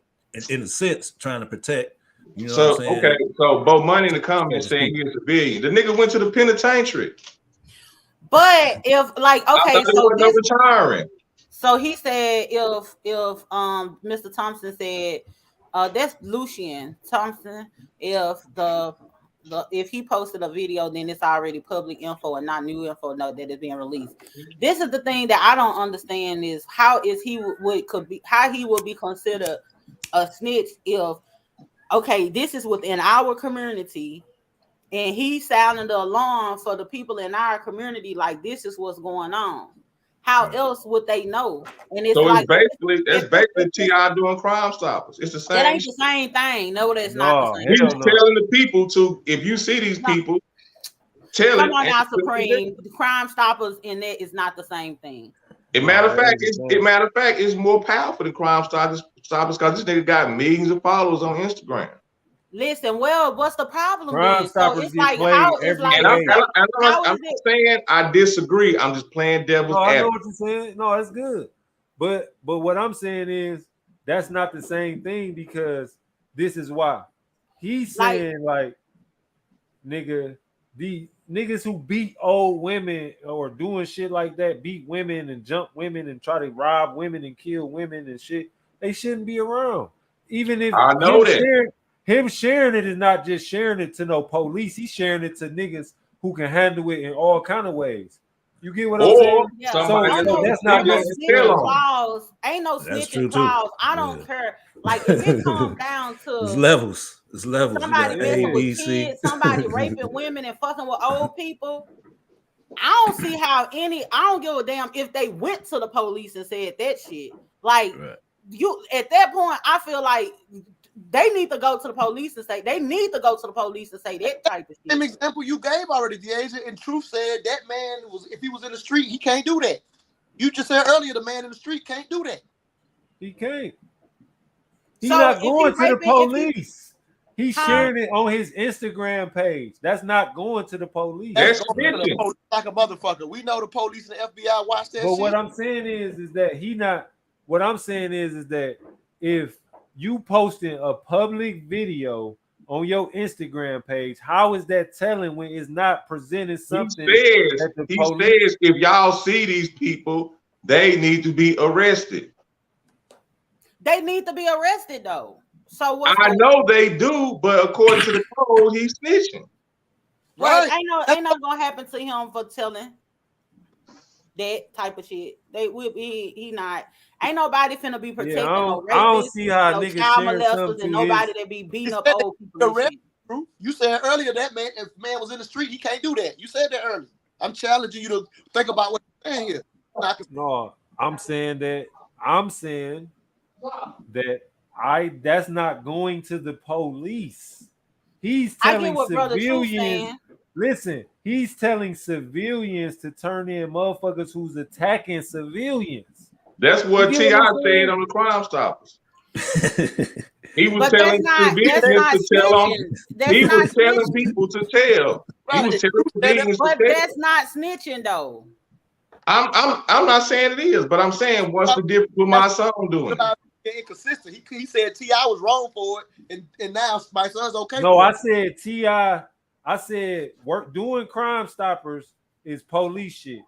in a sense trying to protect. You know what I'm saying? Okay, so Bo Money in the comments saying he's a civilian. The nigga went to the penitentiary. But if retiring. So he said if Mr. Thompson said that's Lucian Thompson, if he posted a video, then it's already public info and not new info that is being released. This is the thing that I don't understand is how he would be considered a snitch if this is within our community and he sounding the alarm for the people in our community like this is what's going on. How else would they know? And it's it's basically T.I. doing Crime Stoppers. It's the same. It ain't the same thing. No, that's not the same. He's telling the people to, if you see these people, tell Come on now, Supreme. The Crime Stoppers in that is not the same thing. Matter of fact, it's more powerful than Crime Stoppers because this nigga got millions of followers on Instagram. Listen, well, what's the problem? Crime Stoppers it's like how it's like. I'm not saying I disagree. I'm just playing devil's advocate. I know what you're saying. No, it's good. But what I'm saying is that's not the same thing because this is why. He's saying like nigga, the niggas who beat old women or doing shit like that, beat women and jump women and try to rob women and kill women and shit, they shouldn't be around. Even if I know that. Him sharing it is not just sharing it to no police. He's sharing it to niggas who can handle it in all kind of ways. You get what I'm saying? Yeah. So that's not snitching clause. Ain't no snitching clause. I don't care. Like if it comes down to it's levels. Somebody messing with kids, somebody raping women and fucking with old people. I don't see how I don't give a damn if they went to the police and said that shit. Like you at that point, I feel like they need to go to the police and say that type of shit. Same example you gave already, Deasia. And Truth said that man if he was in the street, he can't do that. You just said earlier the man in the street can't do that. He can't. He's not going to the police. He's sharing it on his Instagram page. That's not going to the police. That's like a motherfucker. We know the police and the FBI watch that shit. But what I'm saying is that he not. What I'm saying is that if you posting a public video on your Instagram page, how is that telling when it's not presenting something? He says if y'all see these people, they need to be arrested. They need to be arrested though. So I know they do, but according to the code, he's snitching. Right? Ain't no gonna happen to him for telling that type of shit. They will be. He not. Ain't nobody finna be protecting no rapists, I don't see how niggas child molesters and nobody that be beating up old people. You said earlier that man, if man was in the street, he can't do that. You said that earlier. I'm challenging you to think about what you're saying here. No, I'm saying that that's not going to the police. He's telling civilians. Listen, he's telling civilians to turn in motherfuckers who's attacking civilians. That's what T.I. said on the Crime Stoppers. He was telling civilians to tell on. He was telling people to tell. He was telling civilians to tell. But that's not snitching though. I'm not saying it is, but I'm saying what's the difference with my son doing it? Inconsistent. He said T.I. was wrong for it, and now my son's okay. No, for I it. said T.I. I said doing Crime Stoppers is police shit.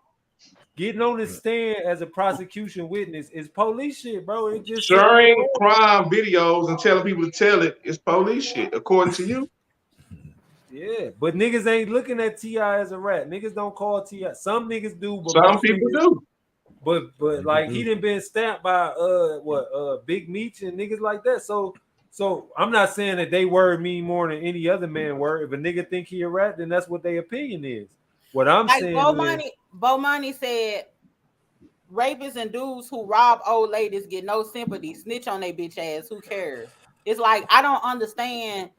Getting on the stand as a prosecution witness is police shit, bro. It just sharing crime videos and telling people to tell it is police shit, according to you. Yeah, but niggas ain't looking at T.I. as a rat. Niggas don't call T.I. Some niggas do, but some people do. But like he didn't been stamped by Big Meech and niggas like that. So I'm not saying that they word mean more than any other man word. If a nigga think he a rat, then that's what their opinion is. What I'm saying Bo Money said rapists and dudes who rob old ladies get no sympathy, snitch on they bitch ass. Who cares? It's like I don't understand.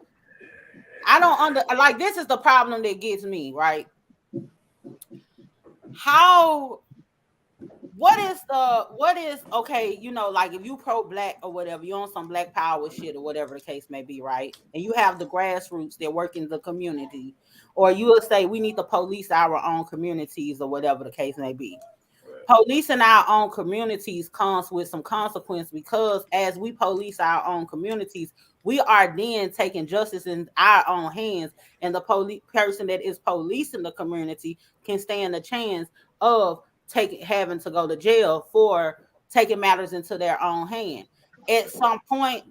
Like this is the problem that gets me, right? What is okay, you know, like if you pro-black or whatever, you on some black power shit or whatever the case may be, right? And you have the grassroots that work in the community, or you will say we need to police our own communities or whatever the case may be. Policing our own communities comes with some consequence, because as we police our own communities, we are then taking justice in our own hands, and the person that is policing the community can stand a chance of having to go to jail for taking matters into their own hand. At some point,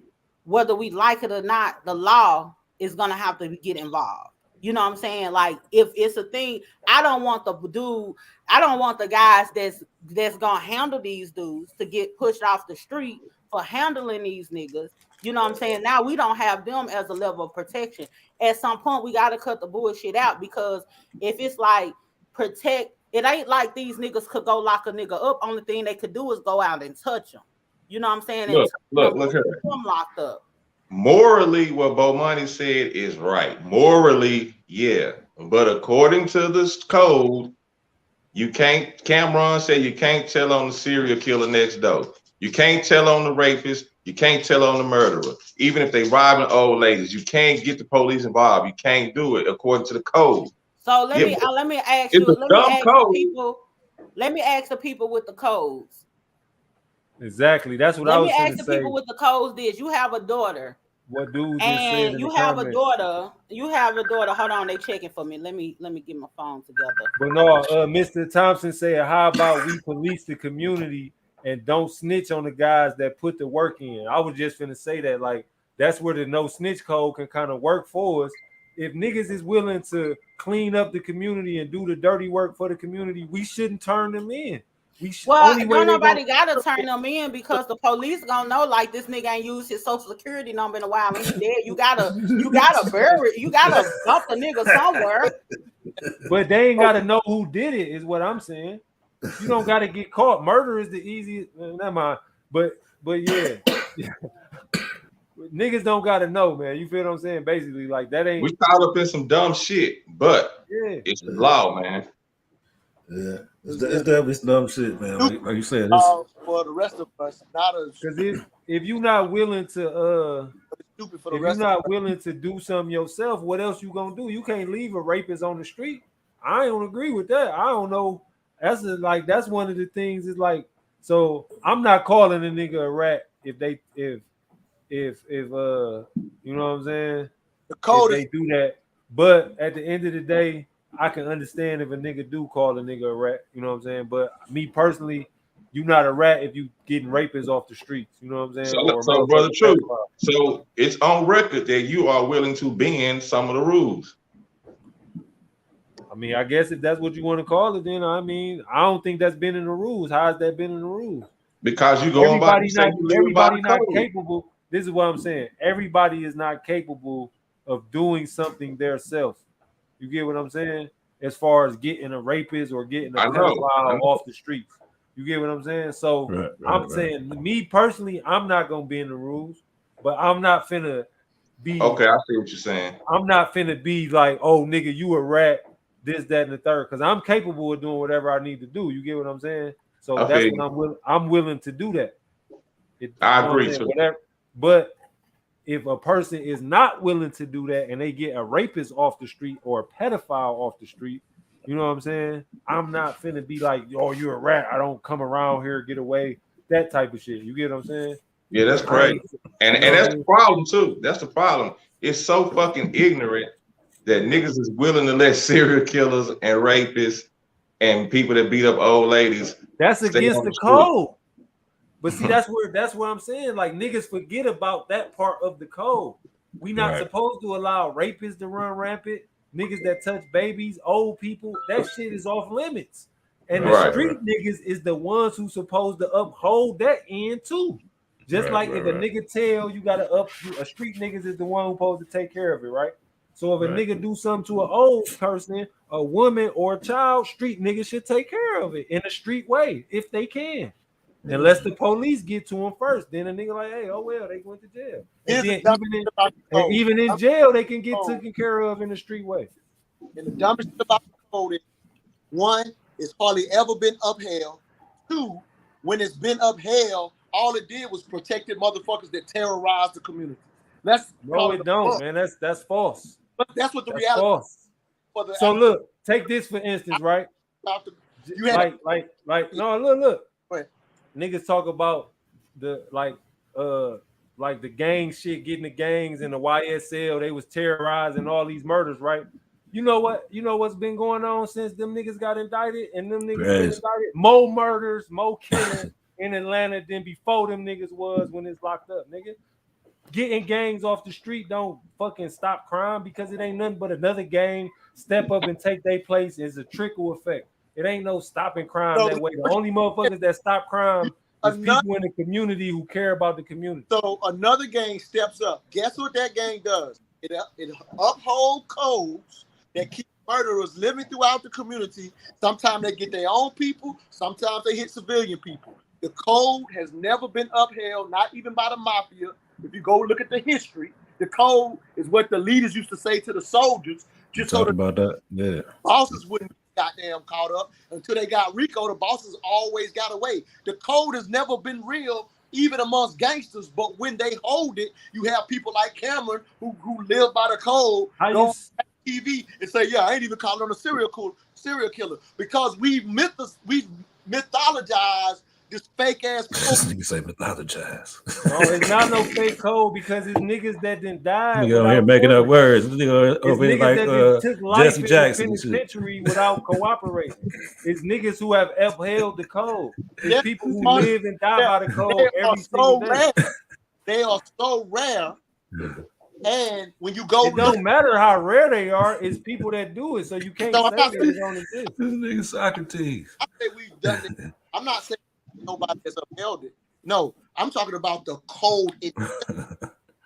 whether we like it or not, the law is gonna have to get involved. You know what I'm saying? Like if it's a thing, I don't want the guys that's gonna handle these dudes to get pushed off the street for handling these niggas. You know what I'm saying? Now we don't have them as a level of protection. At some point, we gotta cut the bullshit out, because if it's like protect, it ain't like these niggas could go lock a nigga up. Only thing they could do is go out and touch them. You know what I'm saying? Look here. Them locked up. Morally, what Bo Money said is right. Morally, yeah. But according to this code, you can't, Cameron said you can't tell on the serial killer next door. You can't tell on the rapist. You can't tell on the murderer. Even if they robbing old ladies, you can't get the police involved. You can't do it according to the code. So let me ask the people with the codes. Exactly. That's what I was going to say. Let me ask the people with the codes this. You have a daughter. What dude and you have a daughter. You have a daughter. Hold on, they checking for me. Let me get my phone together. But no, Mr. Thompson said, how about we police the community and don't snitch on the guys that put the work in? I was just gonna say that, like, that's where the no snitch code can kind of work for us. If niggas is willing to clean up the community and do the dirty work for the community, we shouldn't turn them in. Nobody gotta turn them in, because the police gonna know, like, this nigga ain't used his social security number in a while and he dead. You gotta bury, you gotta dump the nigga somewhere. But they ain't gotta know who did it, is what I'm saying. You don't gotta get caught. Murder is the easiest. Never mind. But yeah. Niggas don't gotta know, man. You feel what I'm saying? Basically, like, that ain't. We caught up in some dumb shit, but it's the law, man. Yeah, it's definitely some dumb shit, man. Like you said, for the rest of us, not as because if you're not willing to willing to do something yourself, what else you gonna do? You can't leave a rapist on the street. I don't agree with that. I don't know. That's one of the things. Is like, so I'm not calling a nigga a rat if you know what I'm saying. The code they do that, but at the end of the day, I can understand if a nigga do call a nigga a rat, you know what I'm saying? But me personally, you not a rat if you getting rapists off the streets, you know what I'm saying? So brother, true. So it's on record that you are willing to bend some of the rules. I mean, I guess if that's what you want to call it, then I mean, I don't think that's been in the rules. How has that been in the rules? Because you going by everybody not capable. This is what I'm saying. Everybody is not capable of doing something themselves. You get what I'm saying? As far as getting a rapist or getting a pedophile off the streets. You get what I'm saying? So I'm saying, me personally, I'm not going to be in the rules, but I'm not finna be. Okay, I see what you're saying. I'm not finna be like, oh, nigga, you a rat, this, that, and the third. Because I'm capable of doing whatever I need to do. You get what I'm saying? So that's what I'm willing to do that. I agree. But if a person is not willing to do that and they get a rapist off the street or a pedophile off the street, You know what I'm saying? I'm not finna be like, oh, you're a rat. I don't come around here, get away. That type of shit. You get what I'm saying? Yeah, that's I crazy. ain't- And you know what I that's mean? the problem too. That's the problem. It's so fucking ignorant that niggas is willing to let serial killers and rapists and people that beat up old ladies That's stay against on the the street. code. But see, that's what I'm saying. Like niggas forget about that part of the code. We not Right. supposed to allow rapists to run rampant. Niggas that touch babies, old people, that shit is off limits. And the Right. street niggas is the ones who supposed to uphold that end too. Just Right, like right, if a right. nigga tell you gotta a street niggas is the one who supposed to take care of it, right? So if a Right. nigga do something to an old person, a woman, or a child, street niggas should take care of it in a street way if they can. Unless the police get to him first, then a nigga like, hey, oh well, they went to jail. And Here's the then dumbest shit about the code. even in jail, they can get Oh. taken care of in the street way. And the dumbest shit about the code is, one, it's hardly ever been upheld. Two, when it's been upheld, all it did was protected motherfuckers that terrorized the community. That's No, it don't, man. That's false. But that's what the That's reality false. for the So look, take this for instance, right? about the, you had Like no, look. Go ahead. Niggas talk about the like the gang shit, getting the gangs and the YSL, they was terrorizing all these murders, right? You know what? You know what's been going on since them niggas got indicted and them niggas been Yes. indicted? More murders, more killing in Atlanta than before them niggas was when it's locked up, nigga. Getting gangs off the street don't fucking stop crime because it ain't nothing but another gang step up and take their place. Is a trickle effect. It ain't no stopping crime So- that way. The only motherfuckers that stop crime is Another- people in the community who care about the community. So another gang steps up. Guess what that gang does? It uphold codes that keep murderers living throughout the community. Sometimes they get their own people. Sometimes they hit civilian people. The code has never been upheld, not even by the mafia. If you go look at the history, the code is what the leaders used to say to the soldiers, just so Talk the about that. Yeah. bosses wouldn't get goddamn caught up. Until they got RICO, the bosses always got away. The code has never been real, even amongst gangsters. But when they hold it, you have people like Cameron who live by the code, How go you on TV and say, "Yeah, I ain't even calling on a serial killer," because we mythologize this fake ass This code. nigga say mythologize. no, it's not no fake code because it's niggas that didn't die. Nigga on here making up words. This nigga It's over here niggas like that just took life Jesse in Jackson the and shit. penitentiary without cooperating. It's niggas who have upheld the code. It's Yeah, people who money. live and die by the code They are every single so day. rare. They are so rare. And when you go It don't matter how rare they are, it's people that do it. So you can't So say I'm not that it don't exist. This nigga Socrates. I say we've done it. I'm not saying nobody has upheld it. No, I'm talking about the code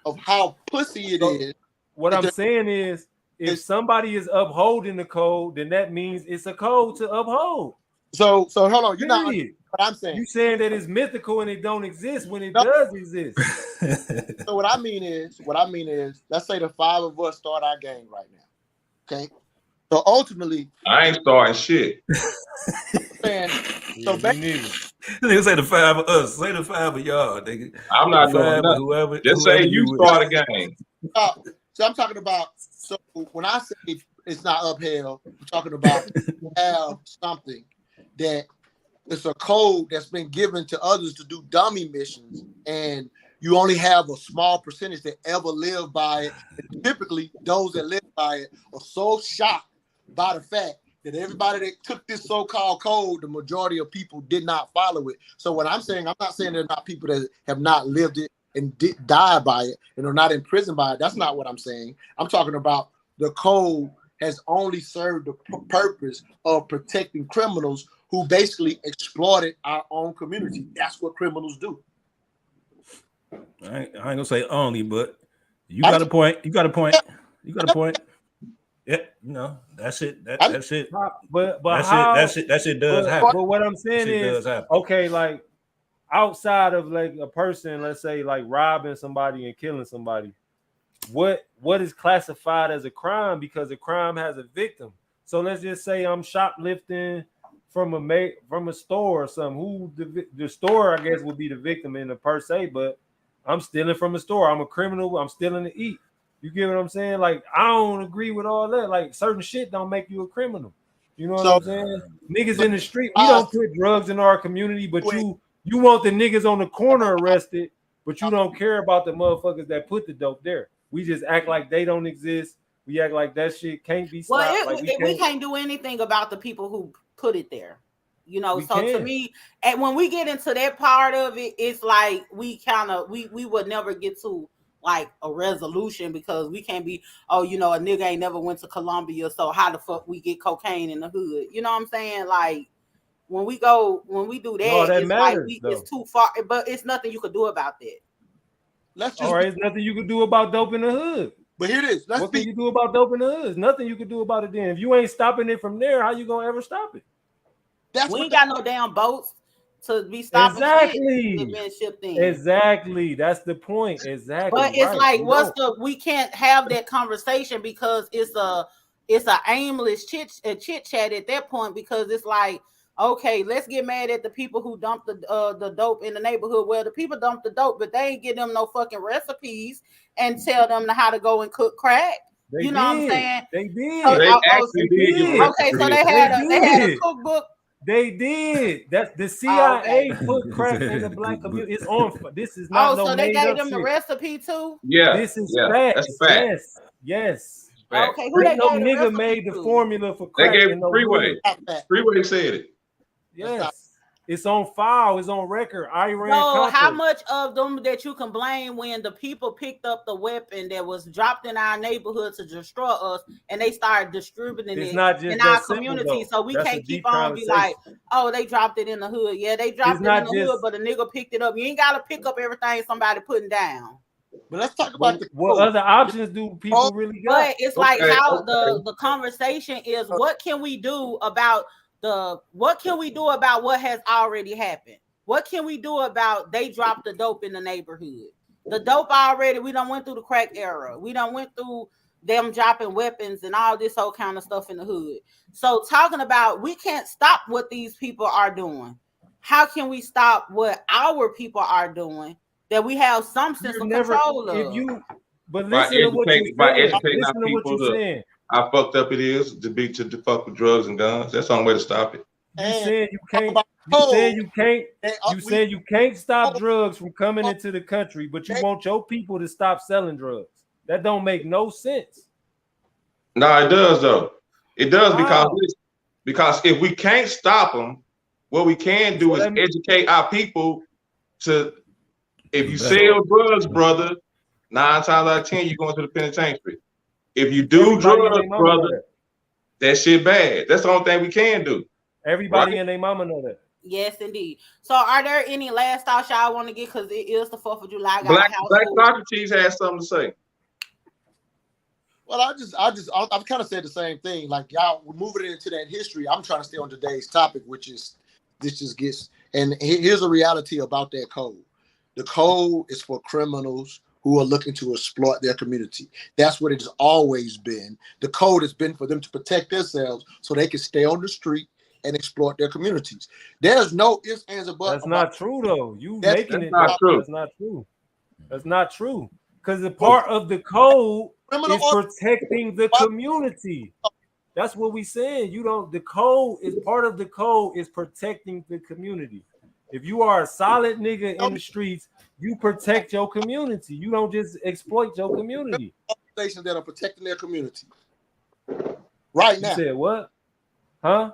of how pussy it is. What I'm saying is, if somebody is upholding the code, then that means it's a code to uphold. So hold on. You're not Period. what I'm saying. You saying that it's mythical and it don't exist when it No. does exist. So what I mean is, let's say the five of us start our gang right now. Okay. So ultimately, I ain't starting shit. man, so Yeah, me neither. Nigga say the five of us. Say the five of y'all, nigga. I'm not doing Five of nothing. whoever. Just say whoever you would- start a game. so I'm talking about. So when I say it's not upheld, I'm talking about you have something that it's a code that's been given to others to do dummy missions, and you only have a small percentage that ever live by it. And typically, those that live by it are so shocked by the fact that everybody that took this so-called code, the majority of people did not follow it. So what I'm saying, I'm not saying there are not people that have not lived it and did die by it and are not in prison by it. That's not what I'm saying. I'm talking about the code has only served the purpose of protecting criminals who basically exploited our own community. That's what criminals do. I ain't gonna say only, but you got a point. You got a point. You got a point. Yeah, you know that shit. That shit. But That how? shit. That shit does But happen. what I'm That saying shit is, does happen. okay, like outside of like a person, let's say like robbing somebody and killing somebody, what is classified as a crime? Because a crime has a victim. So let's just say I'm shoplifting from a store or something. Who the store, I guess, would be the victim in the per se, but I'm stealing from a store. I'm a criminal. I'm stealing to eat. You get what I'm saying? Like, I don't agree with all that. Like, certain shit don't make you a criminal. You know what So- I'm saying? Niggas in the street, we I- don't put drugs in our community, but you want the niggas on the corner arrested, but you don't care about the motherfuckers that put the dope there. We just act like they don't exist. We act like that shit can't be stopped. Well, Like we can't do anything about the people who put it there. You know, We so to can. me, and when we get into that part of it, it's like we would never get to like a resolution because we can't be, oh, you know, a nigga ain't never went to Colombia, so how the fuck we get cocaine in the hood? You know what I'm saying? Like when we do that, No, that it's matters, like though. it's too far, but it's nothing you could do about that. Let's just. All right, there's nothing you can do about dope in the hood. But here it is. Let's What can be. you do about dope in the hood? There's nothing you can do about it then. If you ain't stopping it from there, how you gonna ever stop it? That's We what ain't got no damn boats to be stopping Exactly. shit being shipped in. Exactly. That's the point. Exactly. But it's right. like, You we can't have that conversation because it's a aimless chit chat at that point because it's like, okay, let's get mad at the people who dumped the dope in the neighborhood. Well, the people dumped the dope, but they ain't give them no fucking recipes and tell them how to go and cook crack. They You know what I'm did. saying? They did. So, They oh, actually did give a okay, so recipe. they had a did. cookbook. They did. That's the CIA put crack in the black community. It's on. This is not no So they made gave up them the shit. recipe too. Yeah, This is yeah, facts. that's a fact. Yes. Yes. Fact. Okay, who they Ain't no gave the nigga recipe made the to? formula for They crack. gave in no Freeway. hood. Freeway said it. Yes. It's on file. It's on record. Iran. So how Contra. much of them that you can blame when the people picked up the weapon that was dropped in our neighborhood to destroy us and they started distributing It's it not just in that our simple, community? though. So we That's a can't keep deep on be like, conversation. oh, they dropped it in the hood. Yeah, they dropped it in not the hood, just- but a nigga picked it up. You ain't gotta pick up everything somebody putting down. But let's talk about What other options do people really got? But it's like Okay, how okay. the conversation is, what can we do about what has already happened? What can we do about they dropped the dope in the neighborhood? The dope already, we done went through the crack era. We done went through them dropping weapons and all this whole kind of stuff in the hood. So talking about we can't stop what these people are doing. How can we stop what our people are doing that we have some sense of control of? But By listen to what you're educating, by saying. educating our Listen to what people you're to saying. how fucked up it is to fuck with drugs and guns. That's the only way to stop it. You saying you can't. about You code. saying you can't. They- You saying you can't stop drugs from coming into the country, but you want your people to stop selling drugs. That don't make no sense. No, it does though. It does How? because if we can't stop them, what we can do So is that means- educate our people to. If you sell drugs, brother, 9 times out of 10 you're going to the penitentiary. If you do Everybody and drugs, their mama know brother, that. that shit bad. That's the only thing we can do. Everybody Right. and their mama know that. Yes, indeed. So are there any last thoughts y'all want to get? Because it is the 4th of July. I got Black a house Black full. Socrates has something to say. Well, I've kind of said the same thing. Like y'all, we're moving into that history. I'm trying to stay on today's topic, which is this just gets. And here's a reality about that code. The code is for criminals who are looking to exploit their community. That's what it has always been. The code has been for them to protect themselves so they can stay on the street and exploit their communities. There's no ifs, ands, or buts. That's not true though. You That's- making it. not true. That's not true. That's not true. Because the part of the code Criminal is protecting the community. That's what we saying. You don't. The code is part of the code is protecting the community. If you are a solid nigga in the streets, you protect your community. You don't just exploit your community. organizations that are protecting their community right You now. said what? Huh?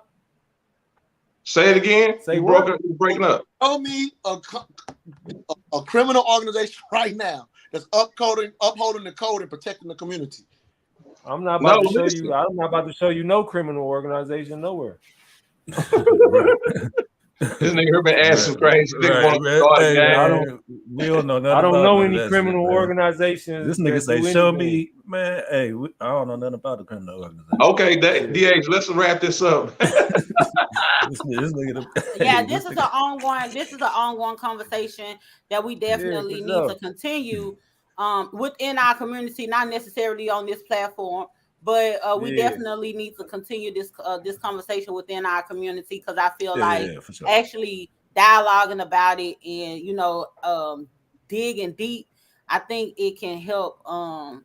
Say it again. Say you what? broke it, you breaking up. Show me a criminal organization right now that's upholding the code and protecting the community. I'm not about No, to show listen. you. I'm not about to show you no criminal organization nowhere. This nigga here been asking crazy. Nigga Right, want to right. start a Hey, gang. I don't. We don't know nothing. I don't about know none of any that criminal shit, man. organizations. This nigga that say, do "Show anything." me, man." Hey, I don't know nothing about the criminal organization. Okay, DH, let's wrap this up. This nigga. Yeah, this is an ongoing conversation that we definitely for need sure. to continue within our community, not necessarily on this platform, but we Yeah. definitely need to continue this conversation within our community because I feel like Yeah, for sure. actually dialoguing about it and digging deep, I think it can help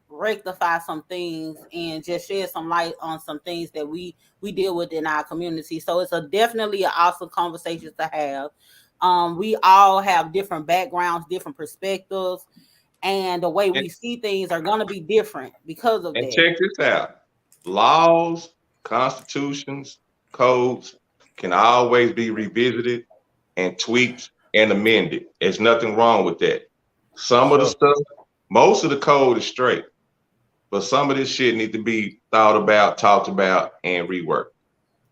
rectify some things and just shed some light on some things that we deal with in our community. So it's definitely an awesome conversation to have. We all have different backgrounds, different perspectives, and the way we see things are going to be different because of And that. check this out. Laws, constitutions, codes can always be revisited and tweaked and amended. There's nothing wrong with that. Some of the stuff, most of the code is straight, but some of this shit need to be thought about, talked about, and reworked.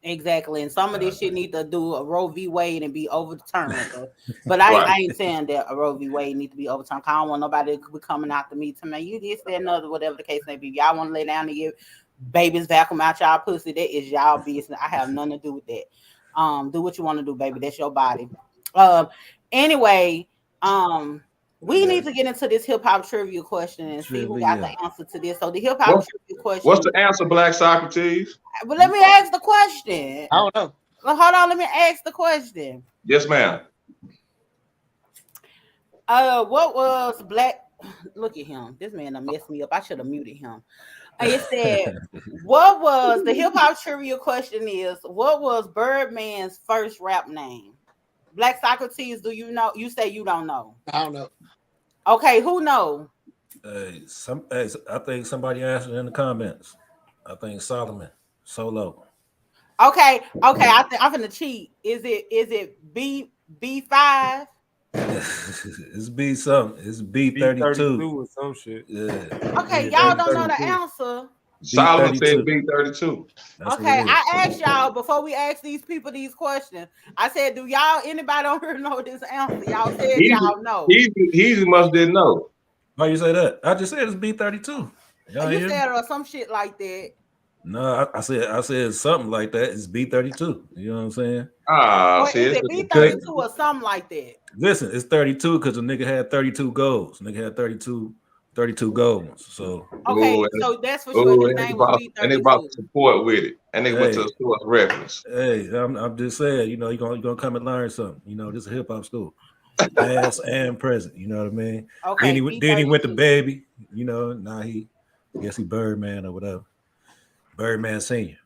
Exactly, and some of this shit need to do a Roe v. Wade and be overturned. But I ain't saying that a Roe v. Wade need to be overturned. I don't want nobody to be coming after me to me. You this, that, another, whatever the case may be. Y'all want to lay down and give babies vacuum out y'all pussy? That is y'all business. I have nothing to do with that. Do what you want to do, baby. That's your body. Anyway, we need to get into this hip hop trivia question and see who got the answer to this. So the hip hop trivia question. What's the answer, Black Socrates? But let me ask the question. I don't know. Well, hold on, let me ask the question. Yes, ma'am. What was Black? Look at him. This man done messed me up. I should have muted him. It said, what was the hip hop trivia question is, what was Birdman's first rap name? Black Socrates, do you know? You say you don't know. I don't know. Okay, who know? I think somebody answered in the comments. I think Solomon Solo. Okay. I'm finna cheat. Is it B5? It's B something. It's B32 or some shit. Yeah. Okay, y'all don't know the answer. Solomon said B32. Okay, I asked y'all before we asked these people these questions. I said, do y'all anybody on here know this answer? Y'all said y'all know. He must didn't know. Why you say that? I just said it's B32. You said or some shit like that. No, I said something like that. It's B32. You know what I'm saying? Or is it B32 or something like that? Listen, it's 32 because the nigga had 32 goals. Nigga had 32 goals. So okay, so that's for sure. His name was B32. And they brought support with it. And they went to a source reference. Hey, I'm just saying, you know, you're gonna come and learn something. You know, this is a hip hop school. Past and present, you know what I mean? Okay. Then he went to Baby, you know, now I guess he Birdman or whatever. Birdman Senior.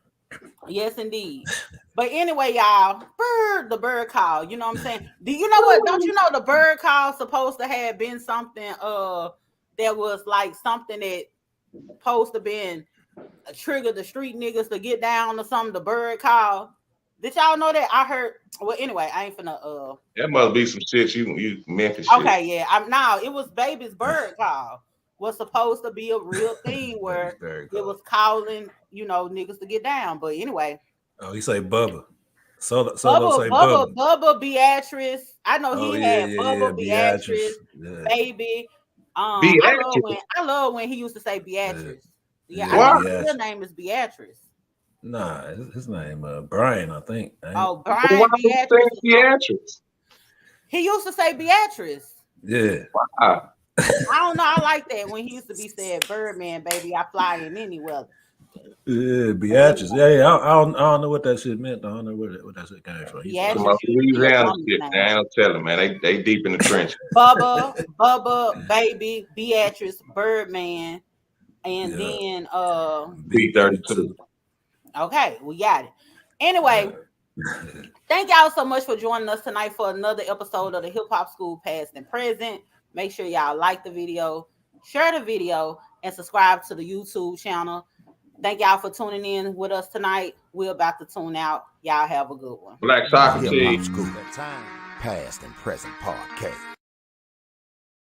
Yes, indeed. But anyway, y'all, the bird call. You know what I'm saying? Do you know what? Don't you know the bird call supposed to have been something that was like something that supposed to been a trigger the street niggas to get down or something, the bird call. Did y'all know that? I heard. Well, anyway, I ain't finna that must be some shit you Memphis shit. Okay, yeah. It was Baby's bird call. Was supposed to be a real thing where it was calling, you know, niggas to get down. But anyway. Oh, he say Bubba. Solo say Bubba. Bubba, Beatrice. I know he had Bubba, Beatrice, Baby. Beatrice. I love when he used to say Beatrice. Yeah, I think his real name is Beatrice. Nah, his name Brian, I think. Brian Beatrice. He used to say Beatrice. Yeah. Wow. I don't know. I like that when he used to be said, "Birdman, baby, I fly in any weather." Yeah, Beatrice. Yeah. I don't know what that shit meant. I don't know what that shit came from. Louisiana shit, man. I don't tell them, man. They deep in the trench. Bubba, Baby, Beatrice, Birdman, and then B32. Okay, we got it. Anyway, thank y'all so much for joining us tonight for another episode of the Hip Hop School Past and Present. Make sure y'all like the video, share the video, and subscribe to the YouTube channel. Thank y'all for tuning in with us tonight. We're about to tune out. Y'all have a good one. Black Socrates. Hip Hop School Past and Present Podcast.